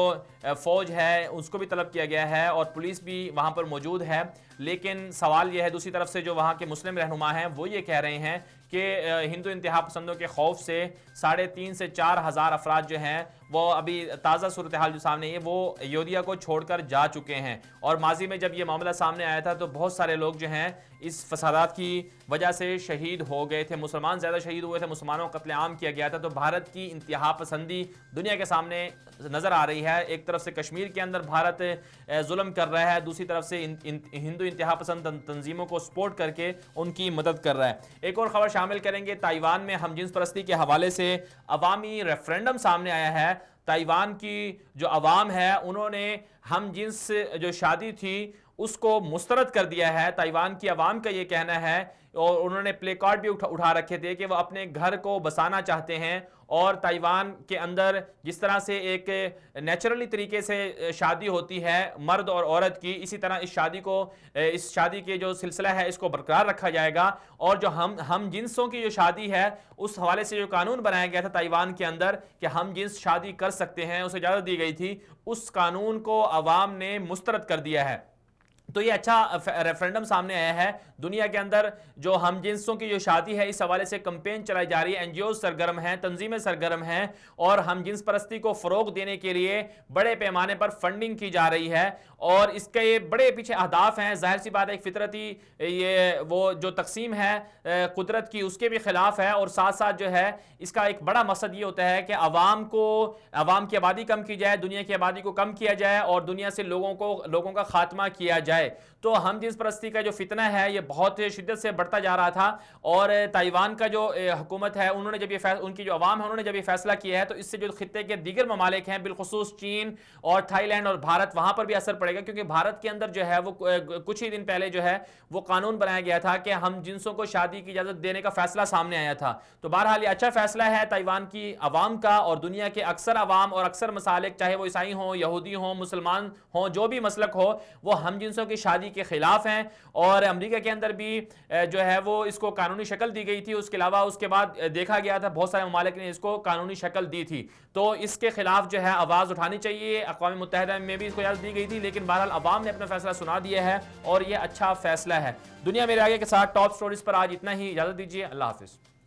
फ़ौज है उसको भी तलब किया गया है और पुलिस भी वहाँ पर मौजूद है। लेकिन सवाल यह है दूसरी तरफ से जो वहाँ के मुस्लिम रहनुमा हैं वो ये कह रहे हैं कि हिंदू इंतहा पसंदों के खौफ से 3,500 से 4,000 अफराद जो हैं वो अभी ताज़ा सूरत हाल जो सामने है वो अयोध्या को छोड़कर जा चुके हैं। और माजी में जब ये मामला सामने आया था तो बहुत सारे लोग जो हैं इस फसादात की वजह से शहीद हो गए थे, मुसलमान ज़्यादा शहीद हुए थे, मुसलमानों को कत्लेआम किया गया था। तो भारत की इंतहा पसंदी दुनिया के सामने नज़र आ रही है। एक तरफ से कश्मीर के अंदर भारत जुल्म कर रहा है, दूसरी तरफ से हिंदू इंतहा पसंद तंजीमों को सपोर्ट करके उनकी मदद कर रहा है। एक और ख़बर शामिल करेंगे, ताइवान में हमजिन्स परस्ती के हवाले से अवामी रेफरेंडम सामने आया है। ताइवान की जो अवाम है उन्होंने हमजिन्स जो शादी थी उसको मुस्तरद कर दिया है। ताइवान की अवाम का ये कहना है और उन्होंने प्ले कार्ड भी उठा रखे थे कि वो अपने घर को बसाना चाहते हैं और ताइवान के अंदर जिस तरह से एक नेचुरली तरीके से शादी होती है मर्द और औरत की, इसी तरह इस शादी के जो सिलसिला है इसको बरकरार रखा जाएगा। और जो हम जिन्सों की जो शादी है उस हवाले से जो कानून बनाया गया था ताइवान के अंदर कि हम जिन्स शादी कर सकते हैं, उसे इजाज़त दी गई थी, उस कानून को अवाम ने मुस्तरद कर दिया है। तो ये अच्छा रेफरेंडम सामने आया है। दुनिया के अंदर जो हम जिन्सों की जो शादी है इस हवाले से कैंपेन चलाई जा रही है, एनजीओ सरगर्म हैं, तंजीमें सरगर्म हैं और हम जिन्स परस्ती को फ़रोग देने के लिए बड़े पैमाने पर फंडिंग की जा रही है और इसके ये बड़े पीछे अहदाफ हैं। जाहिर सी बात है एक फितरती ये वो जो तकसीम है कुदरत की उसके भी ख़िलाफ़ है और साथ साथ जो है इसका एक बड़ा मकसद ये होता है कि अवाम की आबादी कम की जाए, दुनिया की आबादी को कम किया जाए और दुनिया से लोगों का खात्मा किया जाए। तो हम जिन्स परस्ती का जो फितना है ये बहुत शिद्दत से बढ़ता जा रहा था और ताइवान का जो हुकूमत है उन्होंने जब उनकी जो अवाम है उन्होंने जब ये फैसला किया है तो इससे जो खित्ते के दीगर ममालिक हैं बिलखुसूस चीन और थाईलैंड और भारत, वहां पर भी असर पड़ेगा क्योंकि भारत के अंदर जो है वो कुछ ही दिन पहले जो है वो कानून बनाया गया था कि हम जिन्सों को शादी की इजाजत देने का फैसला सामने आया था। तो बहरहाल ये अच्छा फैसला है ताइवान की अवाम का और दुनिया के अक्सर अवाम और अक्सर मसालिक, चाहे वो ईसाई हों, यहूदी हों, मुसलमान हों, जो भी मसलक हो, वो हम जिन्सों की शादी के खिलाफ हैं और अमेरिका के अंदर भी जो है वो इसको कानूनी शक्ल दी गई थी। उसके अलावा उसके बाद देखा गया था बहुत सारे ममालिक ने इसको कानूनी शक्ल दी थी। तो इसके खिलाफ जो है आवाज़ उठानी चाहिए। अक़वाम मुत्तहिदा में भी इसको इजाज़त दी गई थी लेकिन बहरहाल अवाम ने अपना फैसला सुना दिया है और ये अच्छा फैसला है। दुनिया मेरे आगे के साथ टॉप स्टोरीज पर आज इतना ही। इजाज़त दीजिए, अल्लाह हाफिज़।